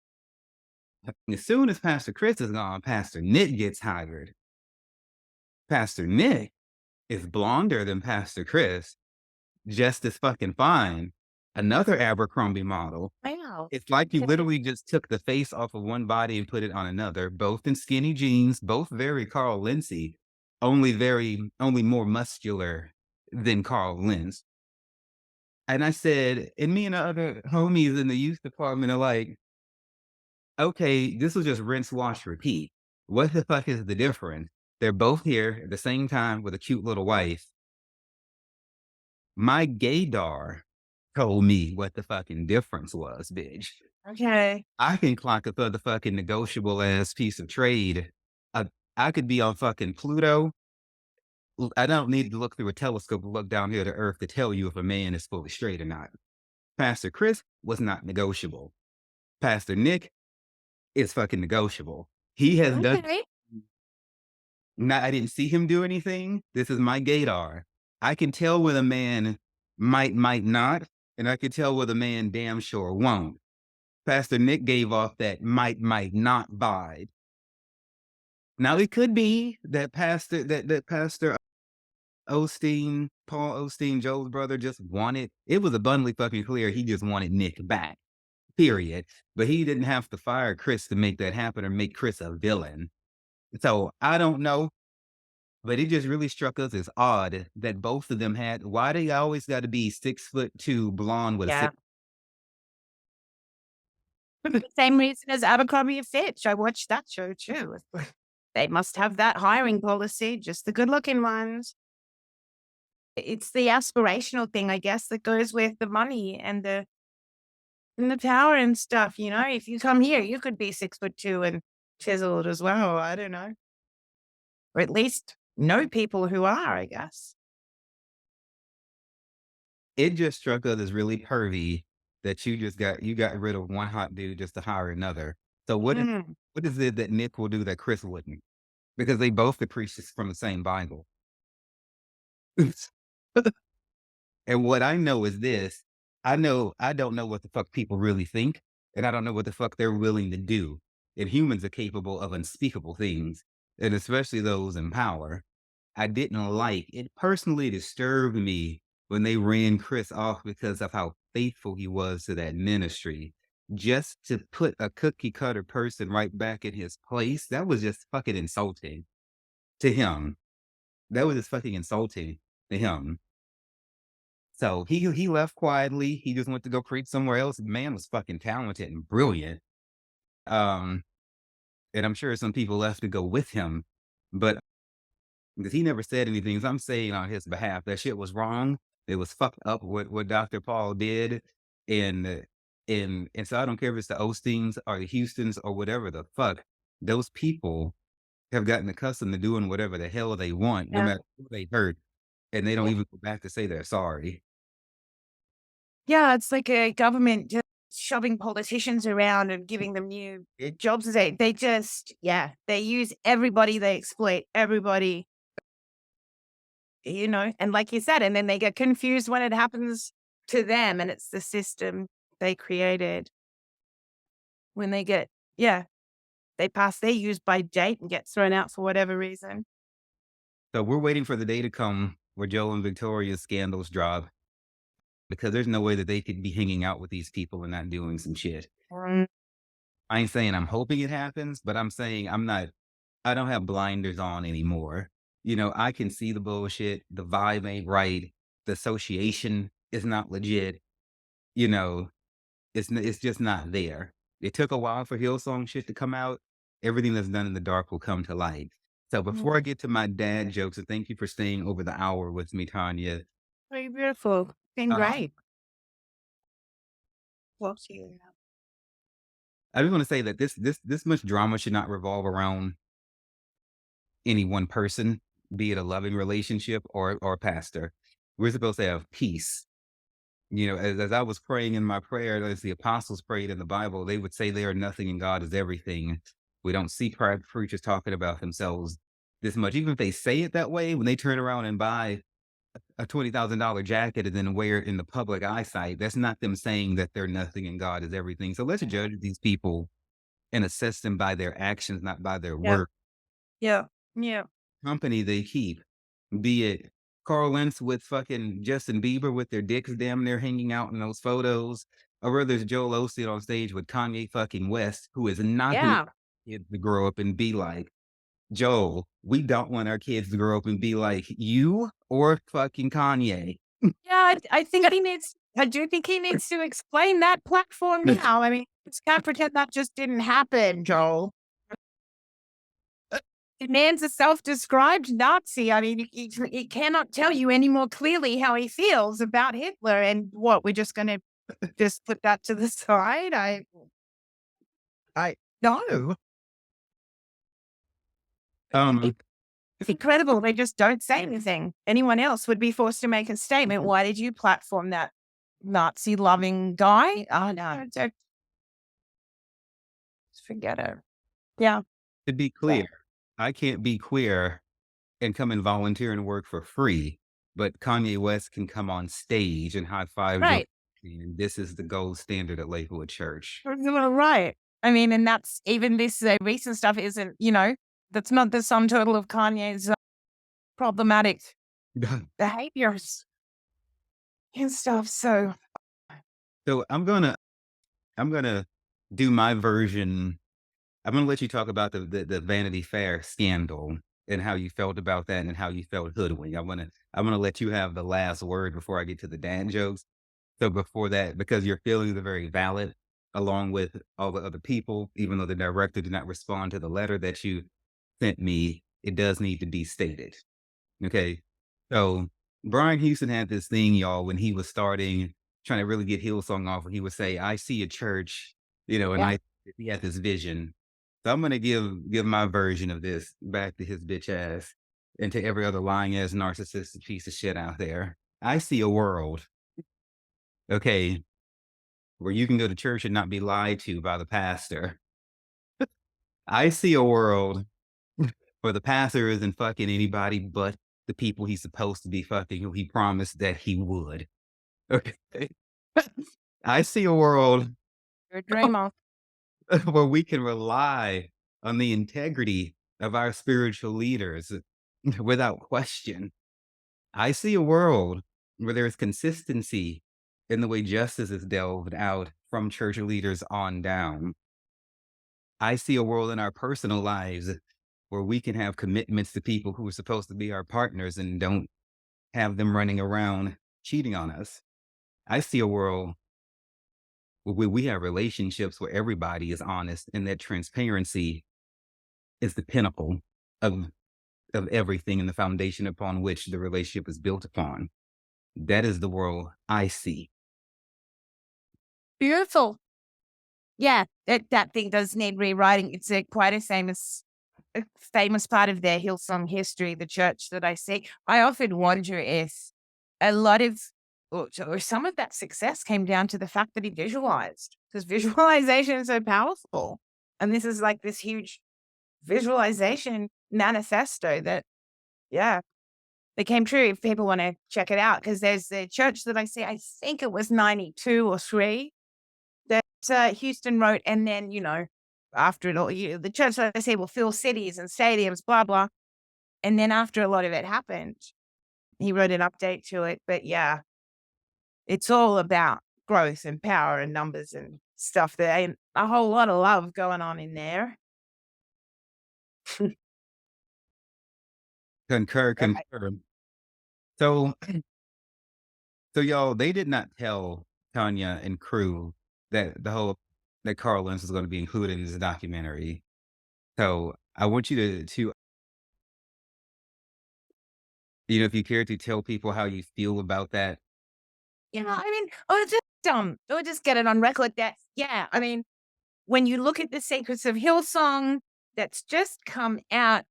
As soon as Pastor Chris is gone, Pastor Nick gets hired. Pastor Nick is blonder than Pastor Chris, just as fucking fine. Another Abercrombie model. Wow. It's like you literally just took the face off of one body and put it on another, both in skinny jeans, both very Carl Lindsay, only more muscular than Carl Lentz. And I said, and me and the other homies in the youth department are like, okay, this was just rinse, wash, repeat. What the fuck is the difference? They're both here at the same time with a cute little wife. My gaydar told me what the fucking difference was, bitch. Okay. I can clock a fucking negotiable ass piece of trade. I could be on fucking Pluto. I don't need to look through a telescope and look down here to Earth to tell you if a man is fully straight or not. Pastor Chris was not negotiable. Pastor Nick is fucking negotiable. He has done. Okay. Now, I didn't see him do anything. This is my gaydar. I can tell whether a man might not, and I can tell whether a man damn sure won't. Pastor Nick gave off that might not vibe. Now it could be that Pastor Osteen, Paul Osteen, Joe's brother, just wanted. It was abundantly fucking clear he just wanted Nick back. Period. But he didn't have to fire Chris to make that happen or make Chris a villain. So I don't know. But it just really struck us as odd that both of them had, why they always got to be 6'2" blonde with a Yeah. six. Same reason as Abercrombie& and Fitch. I watched that show too. They must have that hiring policy, just the good-looking ones. It's the aspirational thing, I guess, that goes with the money and the power and stuff, you know? If you come here, you could be 6'2" and chiseled as well, I don't know. Or at least know people who are, I guess. It just struck us as really pervy that you got rid of one hot dude just to hire another. So Mm. what is it that Nick will do that Chris wouldn't? Because they both could preach this from the same Bible. And what I know is this, I don't know what the fuck people really think, and I don't know what the fuck they're willing to do. And humans are capable of unspeakable things, and especially those in power. I didn't like it personally disturbed me when they ran Chris off because of how faithful he was to that ministry. Just to put a cookie cutter person right back in his place, that was just fucking insulting to him. That was just fucking insulting to him. So he left quietly. He just went to go preach somewhere else. Man was fucking talented and brilliant. Um, and I'm sure some people left to go with him, but because he never said anything, so I'm saying on his behalf that shit was wrong. It was fucked up what Dr. Paul did, and and so I don't care if it's the Osteens or the Houstons or whatever the fuck. Those people have gotten accustomed to doing whatever the hell they want, no Yeah. matter who they hurt, and they don't Yeah. even go back to say they're sorry. Yeah, it's like a government just shoving politicians around and giving them new jobs. They just, yeah, they use everybody, they exploit everybody, you know, and like you said, and then they get confused when it happens to them and it's the system they created. When they get, yeah, they pass their use by date and get thrown out for whatever reason. So we're waiting for the day to come where Joe and Victoria's scandals drop because there's no way that they could be hanging out with these people and not doing some shit. Mm. I ain't saying I'm hoping it happens, but I'm saying I don't have blinders on anymore. You know, I can see the bullshit. The vibe ain't right. The association is not legit. You know, it's just not there. It took a while for Hillsong shit to come out. Everything that's done in the dark will come to light. So Mm. before I get to my dad jokes, and thank you for staying over the hour with me, Tanya. Very beautiful. Been Uh, great. Well, you. I just want to say that this much drama should not revolve around any one person, be it a loving relationship or a pastor. We're supposed to have peace. You know, as I was praying in my prayer, as the apostles prayed in the Bible, they would say they are nothing and God is everything. We don't see private preachers talking about themselves this much. Even if they say it that way, when they turn around and buy a $20,000 jacket and then wear it in the public eyesight, that's not them saying that they're nothing and God is everything. So let's judge these people and assess them by their actions, not by their Yeah. words. Yeah. Yeah. Company they keep, be it Carl Lentz with fucking Justin Bieber with their dicks damn near hanging out in those photos, or whether it's Joel Osteen on stage with Kanye fucking West, who is not who Yeah. kids to grow up and be like. Joel, we don't want our kids to grow up and be like you or fucking Kanye. Yeah, I think he needs I do think he needs to explain that platform now. I mean, just can't pretend that just didn't happen, Joel. The man's a self-described Nazi. I mean, he cannot tell you any more clearly how he feels about Hitler. And what, we're just going to just put that to the side? I no. Um, It's incredible. They just don't say anything. Anyone else would be forced to make a statement. Why did you platform that Nazi-loving guy? Oh, no. Just forget it. Yeah. to be clear, I can't be queer and come and volunteer and work for free, but Kanye West can come on stage and high five Joe. Right. And this is the gold standard at Lakewood Church. Right. I mean, and that's even this recent stuff isn't, you know, that's not the sum total of Kanye's problematic behaviors and stuff. So, So I'm gonna do my version. I'm gonna let you talk about the Vanity Fair scandal. and how you felt about that and how you felt hoodwinked. I'm gonna let you have the last word before I get to the dad jokes. So before that, because your feelings are very valid, along with all the other people, even though the director did not respond to the letter that you sent me, it does need to be stated. Okay. So Brian Houston had this thing, y'all, when he was starting, trying to really get Hillsong off, and he would say, I see a church, and Yeah. he had this vision. So I'm gonna give my version of this back to his bitch ass and to every other lying ass narcissistic piece of shit out there. I see a world, okay, where you can go to church and not be lied to by the pastor. I see a world where the pastor isn't fucking anybody but the people he's supposed to be fucking, who he promised that he would. Okay. I see a world You're a dreamer. where we can rely on the integrity of our spiritual leaders without question. I see a world where there's consistency in the way justice is delved out from church leaders on down. I see a world in our personal lives where we can have commitments to people who are supposed to be our partners and don't have them running around cheating on us. I see a world where we have relationships where everybody is honest and that transparency is the pinnacle of, of everything and the foundation upon which the relationship is built upon. That is the world I see. Beautiful. Yeah, that thing does need rewriting. It's quite a famous part of their Hillsong history, the church that I see. I often wonder if a lot of or some of that success came down to the fact that he visualized, because visualization is so powerful. And this is like this huge visualization manifesto that, yeah, became true. If people want to check it out, because there's the church that I see, I think it was 92 or 3 that Houston wrote. And then, after it all, the church that I say will fill cities and stadiums, blah, blah. And then after a lot of it happened, he wrote an update to it. But yeah, it's all about growth and power and numbers and stuff. There ain't a whole lot of love going on in there. Concur, Right. concur. So, so y'all, they did not tell Tanya and crew that Carl Lentz was going to be included in this documentary. So I want you to if you care to tell people how you feel about that. I mean, or just get it on record that, yeah, I mean, when you look at the secrets of Hillsong that's just come out,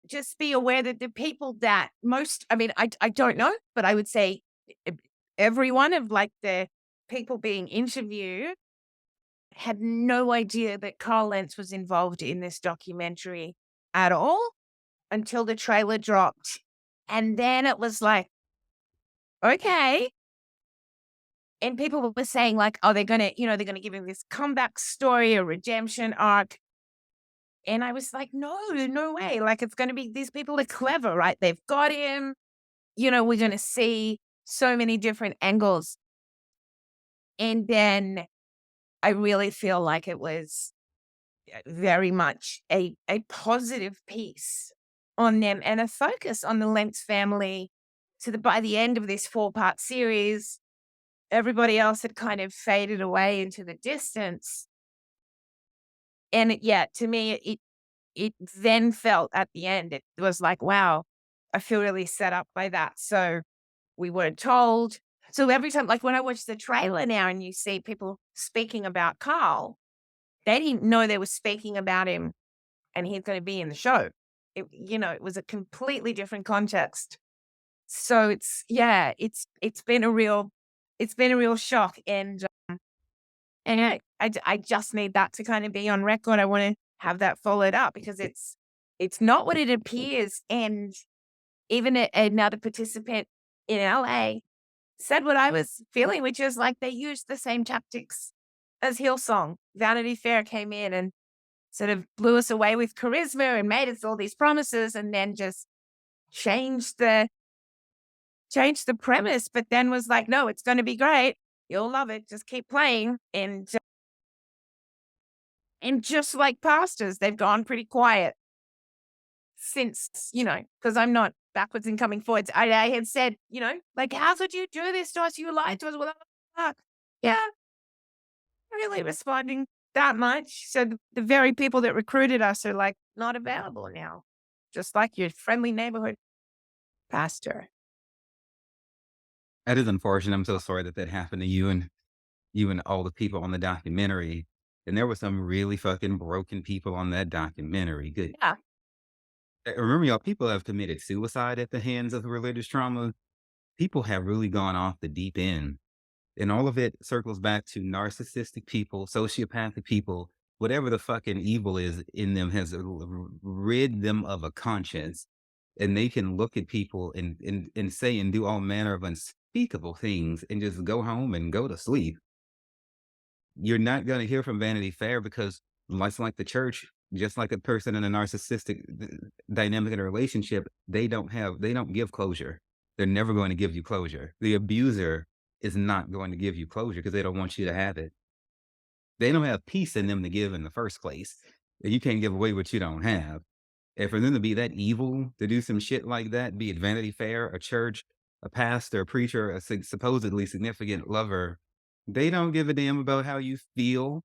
just be aware that the people that I don't know, but I would say e- every one of like the people being interviewed had no idea that Carl Lentz was involved in this documentary at all until the trailer dropped. And then it was like, okay. And people were saying like, oh, they're gonna give him this comeback story, a redemption arc. And I was like, no way. Like, it's gonna be, these people are clever, right? They've got him. We're gonna see so many different angles. And then I really feel like it was very much a positive piece on them and a focus on the Lentz family. So that by the end of this 4-part series, everybody else had kind of faded away into the distance. And to me, it then felt at the end, it was like, wow, I feel really set up by that. So we weren't told. So every time, like when I watch the trailer now and you see people speaking about Carl, they didn't know they were speaking about him and he's going to be in the show. It was a completely different context. So it's been a real shock. And I just need that to kind of be on record. I want to have that followed up because it's not what it appears. And even another participant in LA said what I was feeling, which is like they used the same tactics as Hillsong. Vanity Fair came in and sort of blew us away with charisma and made us all these promises and then just changed the premise, but then was like, no, it's going to be great. You'll love it. Just keep playing. And just like pastors, they've gone pretty quiet. since, because I'm not backwards and coming forwards, I had said, like, how could you do this to us? You lied to us. Blah, blah, blah. Yeah, really responding that much. So the very people that recruited us are like not available now, just like your friendly neighborhood pastor. That is unfortunate. I'm so sorry that that happened to you and all the people on the documentary. And there were some really fucking broken people on that documentary. Good. Yeah. Remember, y'all, people have committed suicide at the hands of the religious trauma. People have really gone off the deep end. And all of it circles back to narcissistic people, sociopathic people, whatever the fucking evil is in them has rid them of a conscience. And they can look at people and say and do all manner of unspeakable things and just go home and go to sleep. You're not going to hear from Vanity Fair because, much like the church, just like a person in a narcissistic dynamic in a relationship, they don't give closure. They're never going to give you closure. The abuser is not going to give you closure because they don't want you to have it. They don't have peace in them to give in the first place. You can't give away what you don't have. And for them to be that evil, to do some shit like that, be it Vanity Fair, a church, a pastor, a preacher, a supposedly significant lover, they don't give a damn about how you feel.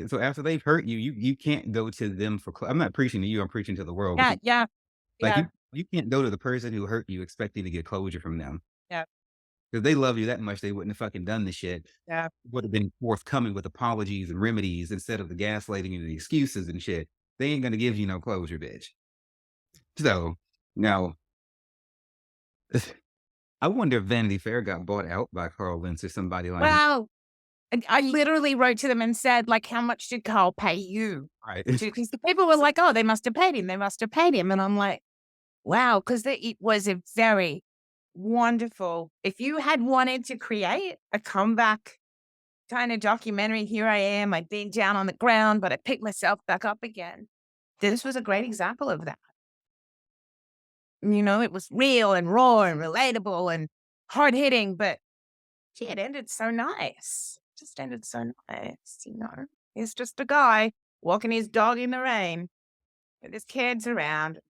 So after they've hurt you, you can't go to them for. I'm not preaching to you. I'm preaching to the world. Yeah. Yeah. Like Yeah. you can't go to the person who hurt you expecting to get closure from them Yeah. because they love you that much. They wouldn't have fucking done the shit. Yeah. Would have been forthcoming with apologies and remedies instead of the gaslighting and the excuses and shit. They ain't gonna give you no closure, bitch. So now, I wonder if Vanity Fair got bought out by Carl Lentz or somebody like that. Well, and I literally wrote to them and said, like, how much did Carl pay you? Right. Because the people were like, oh, they must have paid him. They must have paid him. And I'm like, wow, because it was a very wonderful. If you had wanted to create a comeback kind of documentary, here I am. I'd been down on the ground, but I picked myself back up again. This was a great example of that. It was real and raw and relatable and hard hitting, but gee, it ended so nice. Just ended so nice. He's just a guy walking his dog in the rain with his kids around.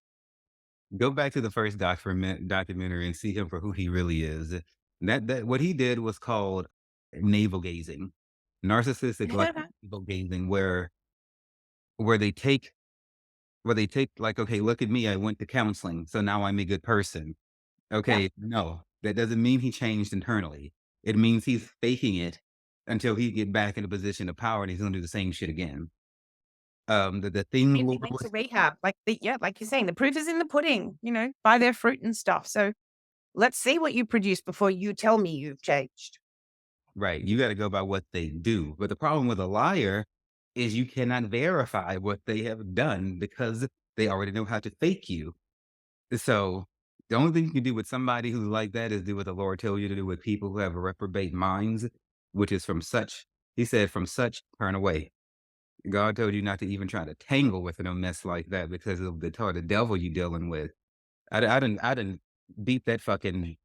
Go back to the first documentary and see him for who he really is. That what he did was called navel gazing, narcissistic like navel gazing, where they take like, okay, look at me, I went to counseling, so now I'm a good person. Yeah. Okay, no, that doesn't mean he changed internally. It means he's faking it until he get back in a position of power and he's gonna do the same shit again. The thing Means he Lord went to was rehab. Like you're saying, the proof is in the pudding, buy their fruit and stuff. So let's see what you produce before you tell me you've changed. right, you gotta go by what they do. But the problem with a liar is you cannot verify what they have done because they already know how to fake you. So the only thing you can do with somebody who's like that is do what the Lord tells you to do with people who have reprobate minds, which is from such, he said, from such turn away. God told you not to even try to tangle with a mess like that because of the devil you dealing with. I didn't beat that fucking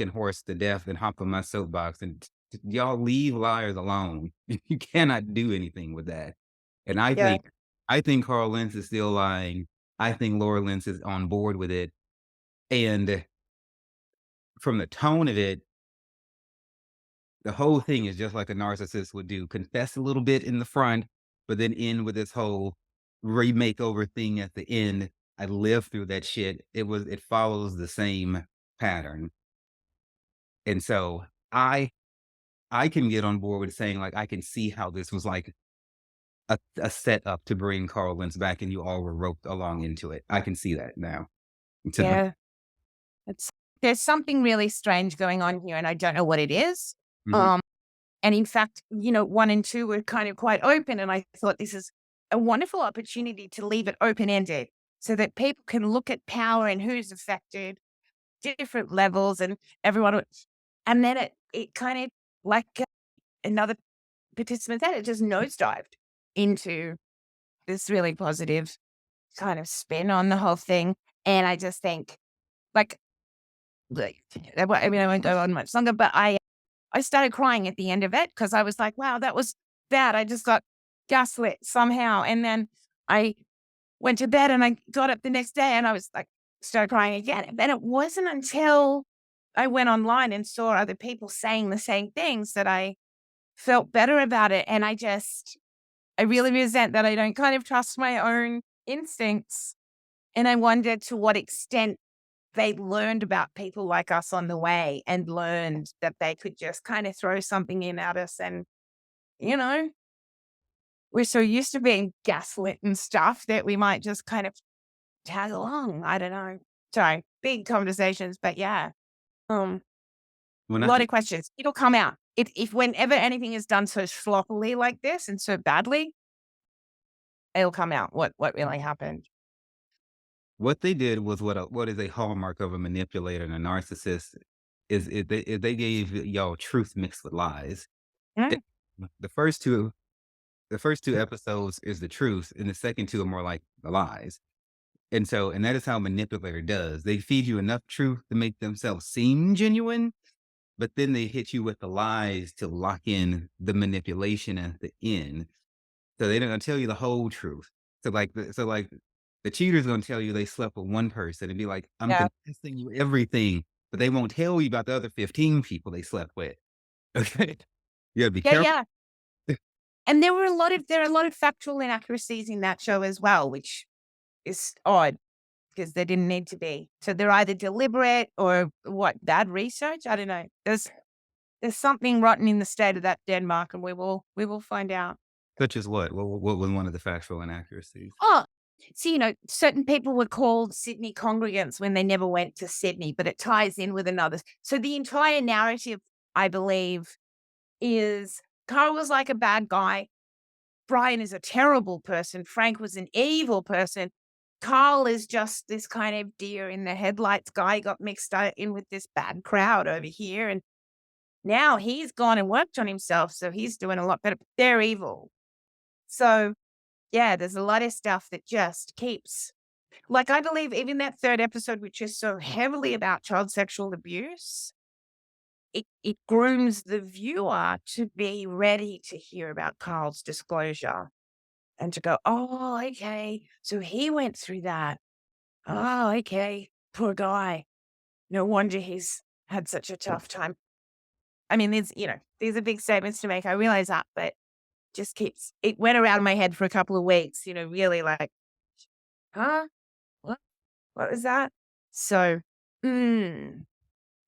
horse to death and hop on my soapbox and y'all leave liars alone. You cannot do anything with that. And Yeah. I think Carl Lentz is still lying. I think Laura Lentz is on board with it. And from the tone of it, the whole thing is just like a narcissist would do. Confess a little bit in the front, but then end with this whole remake over thing at the end. I lived through that shit. It follows the same pattern. And so I can get on board with saying like I can see how this was like a setup to bring Carl Lentz back and you all were roped along into it. I can see that now. So, Yeah. There's something really strange going on here, and I don't know what it is. mhm. And in fact, 1 and 2 were kind of quite open. And I thought this is a wonderful opportunity to leave it open ended so that people can look at power and who's affected, different levels, and everyone. And then it kind of like another participant said, it just nosedived into this really positive kind of spin on the whole thing. And I just think, like, I won't go on much longer, but I started crying at the end of it because I was like, wow, that was bad. I just got gaslit somehow. And then I went to bed and I got up the next day and I was like, started crying again. And then it wasn't until I went online and saw other people saying the same things that I felt better about it. And I really resent that I don't kind of trust my own instincts. And I wondered to what extent they learned about people like us on the way and learned that they could just kind of throw something in at us. And, you know, we're so used to being gaslit and stuff that we might just kind of tag along. I don't know. Sorry, big conversations, but yeah, um, When a I lot of questions. It'll come out. If whenever anything is done so sloppily like this and so badly, it'll come out what really happened. What they did was what is a hallmark of a manipulator and a narcissist is they gave y'all truth mixed with lies. Mm, It the first 2 the first 2 episodes is the truth, and the second 2 are more like the lies. And that is how a manipulator does. They feed you enough truth to make themselves seem genuine, but then they hit you with the lies to lock in the manipulation at the end. So they're not gonna tell you the whole truth. The cheater's gonna tell you they slept with one person and be like, "I'm yeah. confessing you everything," but they won't tell you about the other 15 people they slept with. Okay? You gotta be Yeah, careful. yeah. And there are a lot of factual inaccuracies in that show as well, which is odd because they didn't need to be. So they're either deliberate or what, bad research? I don't know. There's something rotten in the state of that Denmark, and we will find out. Such as what? What was one of the factual inaccuracies? Oh, so, certain people were called Sydney congregants when they never went to Sydney, but it ties in with another. So the entire narrative, I believe, is Carl was like a bad guy. Brian is a terrible person. Frank was an evil person. Carl is just this kind of deer in the headlights guy, got mixed in with this bad crowd over here. And now he's gone and worked on himself. So he's doing a lot better. But they're evil. So, yeah, there's a lot of stuff that just keeps, like, I believe even that third episode, which is so heavily about child sexual abuse, it grooms the viewer to be ready to hear about Carl's disclosure and to go, oh, okay. So he went through that. Oh, okay. Poor guy. No wonder he's had such a tough time. I mean, these are big statements to make. I realize that, but it went around my head for a couple of weeks, really like, huh? What? What was that? So, mm,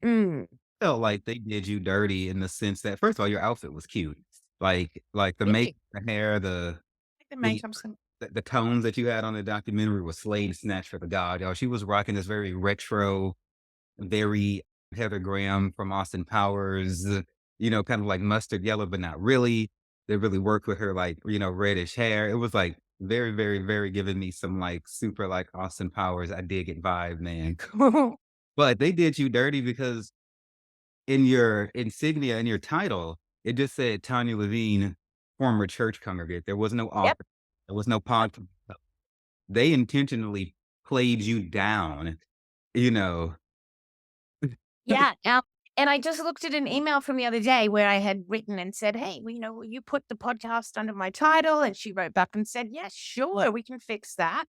mm. Felt like they did you dirty in the sense that, first of all, your outfit was cute. Like the Thank make, you. the hair, The the makeup's com- the tones that you had on the documentary was Slade Snatch for the God, y'all. She was rocking this very retro, very Heather Graham from Austin Powers, kind of like mustard yellow, but not really. They really worked with her, like, reddish hair. It was like very, very, very giving me some like super like Austin Powers. I dig it vibe, man. But they did you dirty because in your insignia, in your title, it just said Tanya Levine, former church congregant. There was no Yep. author. There was no podcast. They intentionally played you down, you know. Yeah. And I just looked at an email from the other day where I had written and said, hey, will you put the podcast under my title? And she wrote back and said, yes, sure, we can fix that.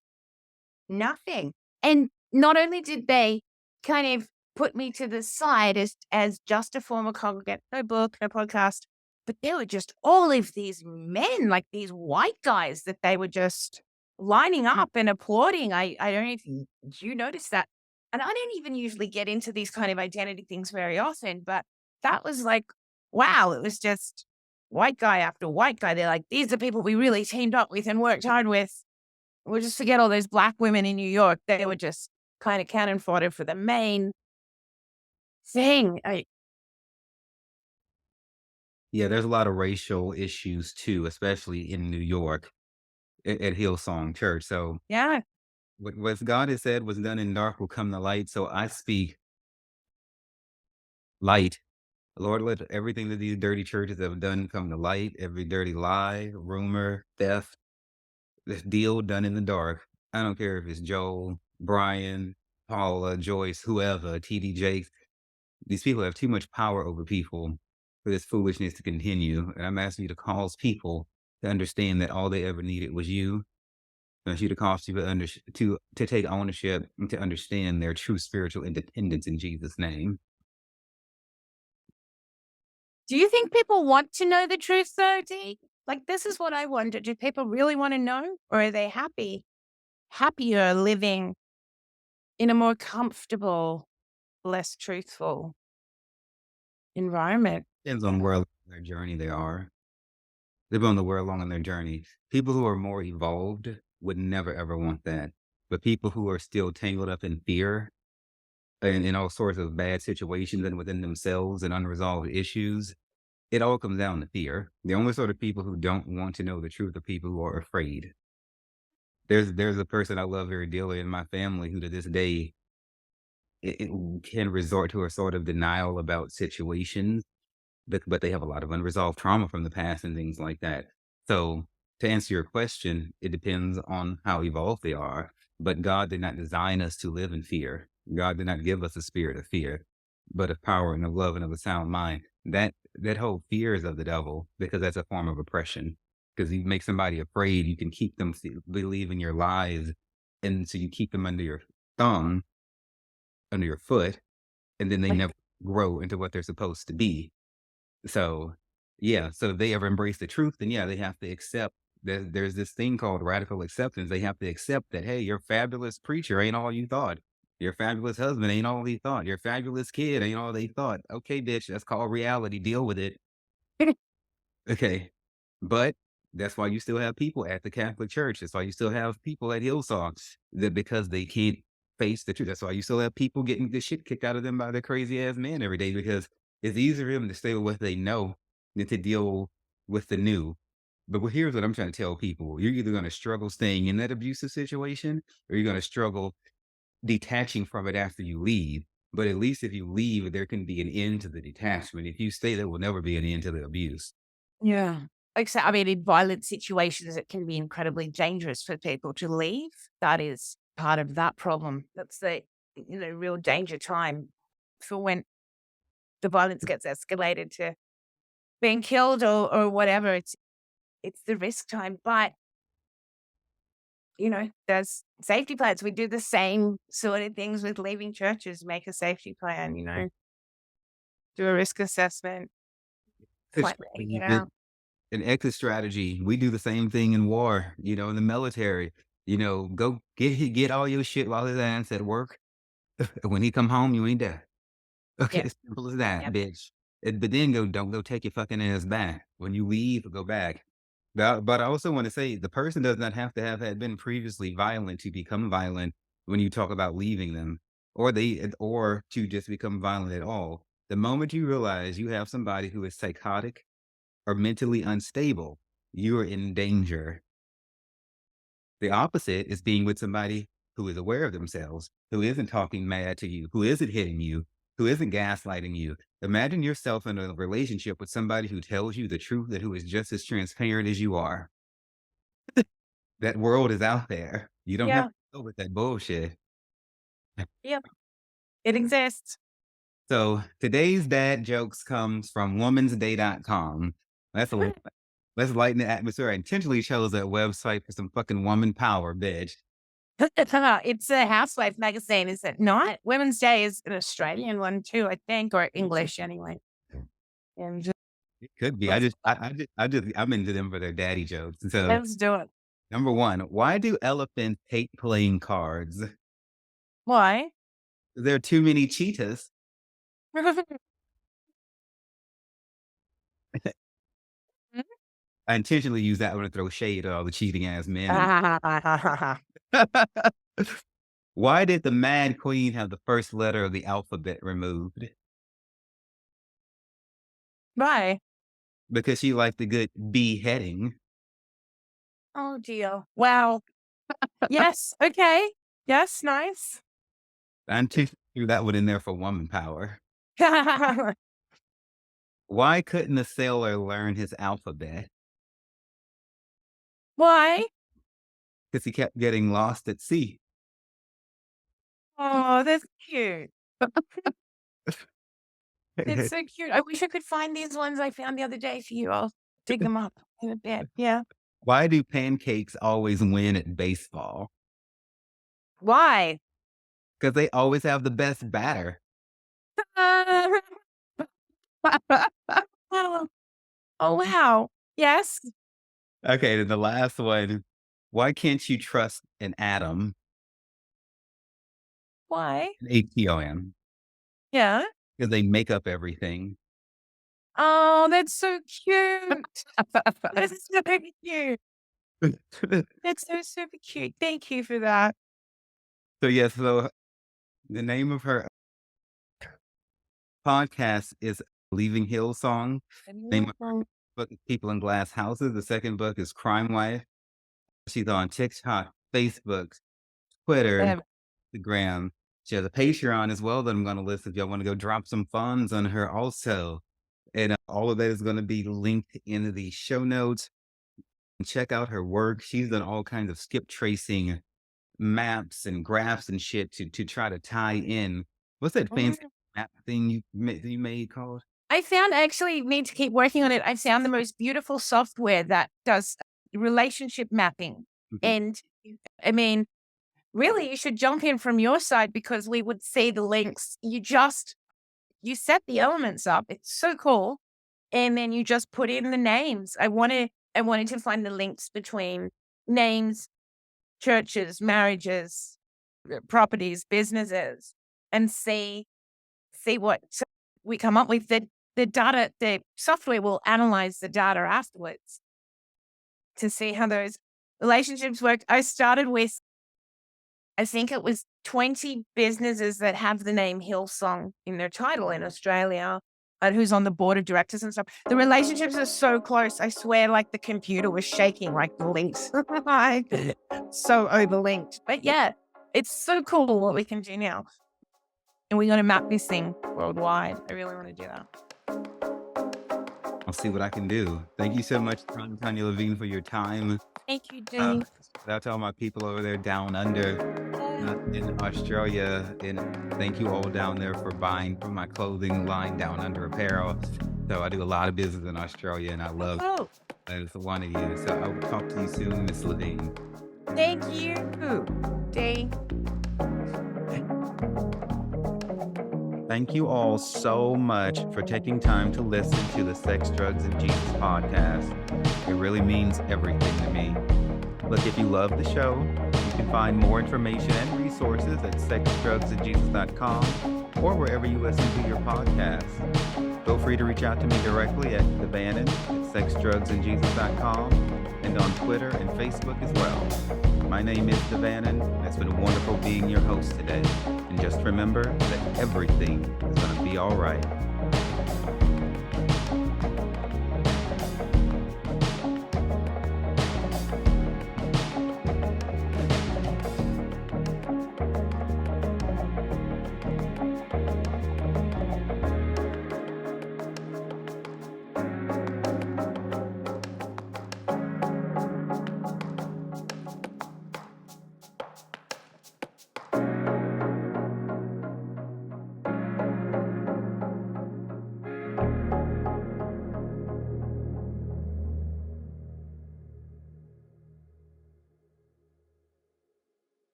Nothing. And not only did they kind of put me to the side as just a former congregant, no book, no podcast, but there were just all of these men, like these white guys that they were just lining up and applauding. I don't know if you noticed that. And I don't even usually get into these kind of identity things very often, but that was like, wow, it was just white guy after white guy. They're like, these are people we really teamed up with and worked hard with. We'll just forget all those black women in New York. They were just kind of cannon fodder for the main thing. Yeah, there's a lot of racial issues too, especially in New York at Hillsong Church. So Yeah, what God has said was done in dark will come to light. So I speak light. Lord, let everything that these dirty churches have done come to light. Every dirty lie, rumor, theft, this deal done in the dark. I don't care if it's Joel, Brian, Paula, Joyce, whoever, TD Jakes. These people have too much power over people for this foolishness to continue. And I'm asking you to cause people to understand that all they ever needed was you. She to cause you to take ownership and to understand their true spiritual independence in Jesus' name. Do you think people want to know the truth though, Dee? Like, this is what I wonder. Do people really want to know, or are they happier living in a more comfortable, less truthful environment? Depends on where along their journey they are. Depends on the where along in their journey. People who are more evolved would never ever want that. But people who are still tangled up in fear and in all sorts of bad situations and within themselves and unresolved issues, it all comes down to fear. The only sort of people who don't want to know the truth are people who are afraid. There's a person I love very dearly in my family who to this day it can resort to a sort of denial about situations, but they have a lot of unresolved trauma from the past and things like that. So to answer your question, it depends on how evolved they are. But God did not design us to live in fear. God did not give us a spirit of fear, but of power and of love and of a sound mind. That whole fear is of the devil because that's a form of oppression. Because you make somebody afraid, you can keep them believing your lies, and so you keep them under your thumb, under your foot, and then they Like, never grow into what they're supposed to be. So, yeah, so if they ever embrace the truth, then yeah, they have to accept that there's this thing called radical acceptance. They have to accept that, hey, your fabulous preacher ain't all you thought. Your fabulous husband ain't all he thought. Your fabulous kid ain't all they thought. Okay, bitch, that's called reality. Deal with it. Okay. But that's why you still have people at the Catholic Church. That's why you still have people at Hillsong that because they can't face the truth. That's why you still have people getting the shit kicked out of them by their crazy ass man every day because it's easier for them to stay with what they know than to deal with the new. But here's what I'm trying to tell people. You're either going to struggle staying in that abusive situation or you're going to struggle detaching from it after you leave. But at least if you leave, there can be an end to the detachment. If you stay, there will never be an end to the abuse. yeah. Except, I mean, in violent situations, it can be incredibly dangerous for people to leave. That is part of that problem. That's the, real danger time for when the violence gets escalated to being killed or whatever. It's the risk time. But, there's safety plans. We do the same sort of things with leaving churches, make a safety plan, do a risk assessment, It's plan it out. an exit strategy. We do the same thing in war, in the military. Go get all your shit while his ass at work. When he come home, you ain't there. Okay, Yep. as simple as that, Yep. bitch. But then don't go take your fucking ass back. When you leave, go back. But I also want to say the person does not have to have had been previously violent to become violent when you talk about leaving them, or to just become violent at all. The moment you realize you have somebody who is psychotic or mentally unstable, you are in danger. The opposite is being with somebody who is aware of themselves, who isn't talking mad to you, who isn't hitting you, who isn't gaslighting you. Imagine yourself in a relationship with somebody who tells you the truth and who is just as transparent as you are. That world is out there. You don't have Yeah. to go with that bullshit. Yep. It exists. So today's dad jokes comes from womansday.com. That's a Let's lighten the atmosphere. I intentionally chose that website for some fucking woman power, bitch. It's a housewife magazine, is it not? Women's Day is an Australian one too, I think, or English anyway. And It could be. let's I'm into them for their daddy jokes. So let's do it. number one, why do elephants hate playing cards? Why? There are too many cheetahs. I intentionally use that one to throw shade at all the cheating ass men. Why did the Mad Queen have the first letter of the alphabet removed? Why? Because she liked the good beheading. Oh dear. Wow. Yes. Okay. Yes. Nice. I intentionally threw that one in there for woman power. Why couldn't a sailor learn his alphabet? Why? Because he kept getting lost at sea. Oh, that's cute. It's so cute. I wish I could find these ones I found the other day for you. I'll dig them up in a bit. Yeah. Why do pancakes always win at baseball? Why? Because they always have the best batter. Oh, wow. Yes. Okay, then the last one. Why can't you trust an atom? Why? An ATOM. Yeah. Because they make up everything. Oh, that's so cute. That's so cute. That's so super cute. Thank you for that. So yes, so the name of her podcast is Leaving Hillsong. Name of her book is People in Glass Houses. The second book is Crime Wife. She's on TikTok, Facebook, Twitter, and Instagram. She has a Patreon as well that I'm going to list if y'all want to go drop some funds on her also. And all of that is going to be linked in the show notes. And check out her work. She's done all kinds of skip tracing maps and graphs and shit to try to tie in. What's that fancy map thing you made called? I actually need to keep working on it. I found the most beautiful software that does relationship mapping. And I mean, really, you should jump in from your side because we would see the links. You set the elements up. It's so cool. And then you just put in the names. I wanted to find the links between names, churches, marriages, properties, businesses, and see what we come up with. The data, the software will analyze the data afterwards to see how those relationships work. I started with, I think it was 20 businesses that have the name Hillsong in their title in Australia, and who's on the board of directors and stuff. The relationships are so close. I swear, like the computer was shaking, like the links. So overlinked. But yeah, it's so cool what we can do now. And we're going to map this thing worldwide. I really want to do that. I'll see what I can do. Thank you so much, Tanya Levine, for your time. Thank you, Dave. Shout out to all my people over there down under in Australia. And thank you all down there for buying from my clothing line, Down Under Apparel. So I do a lot of business in Australia, and I love that it's one of you. So I will talk to you soon, Miss Levine. Thank you, Dave. Thank you all so much for taking time to listen to the Sex, Drugs, and Jesus podcast. It really means everything to me. Look, if you love the show, you can find more information and resources at sexdrugsandjesus.com or wherever you listen to your podcasts. Feel free to reach out to me directly at Vanity at sexdrugsandjesus.com and on Twitter and Facebook as well. My name is Devanin. It's been wonderful being your host today. And just remember that everything is going to be all right.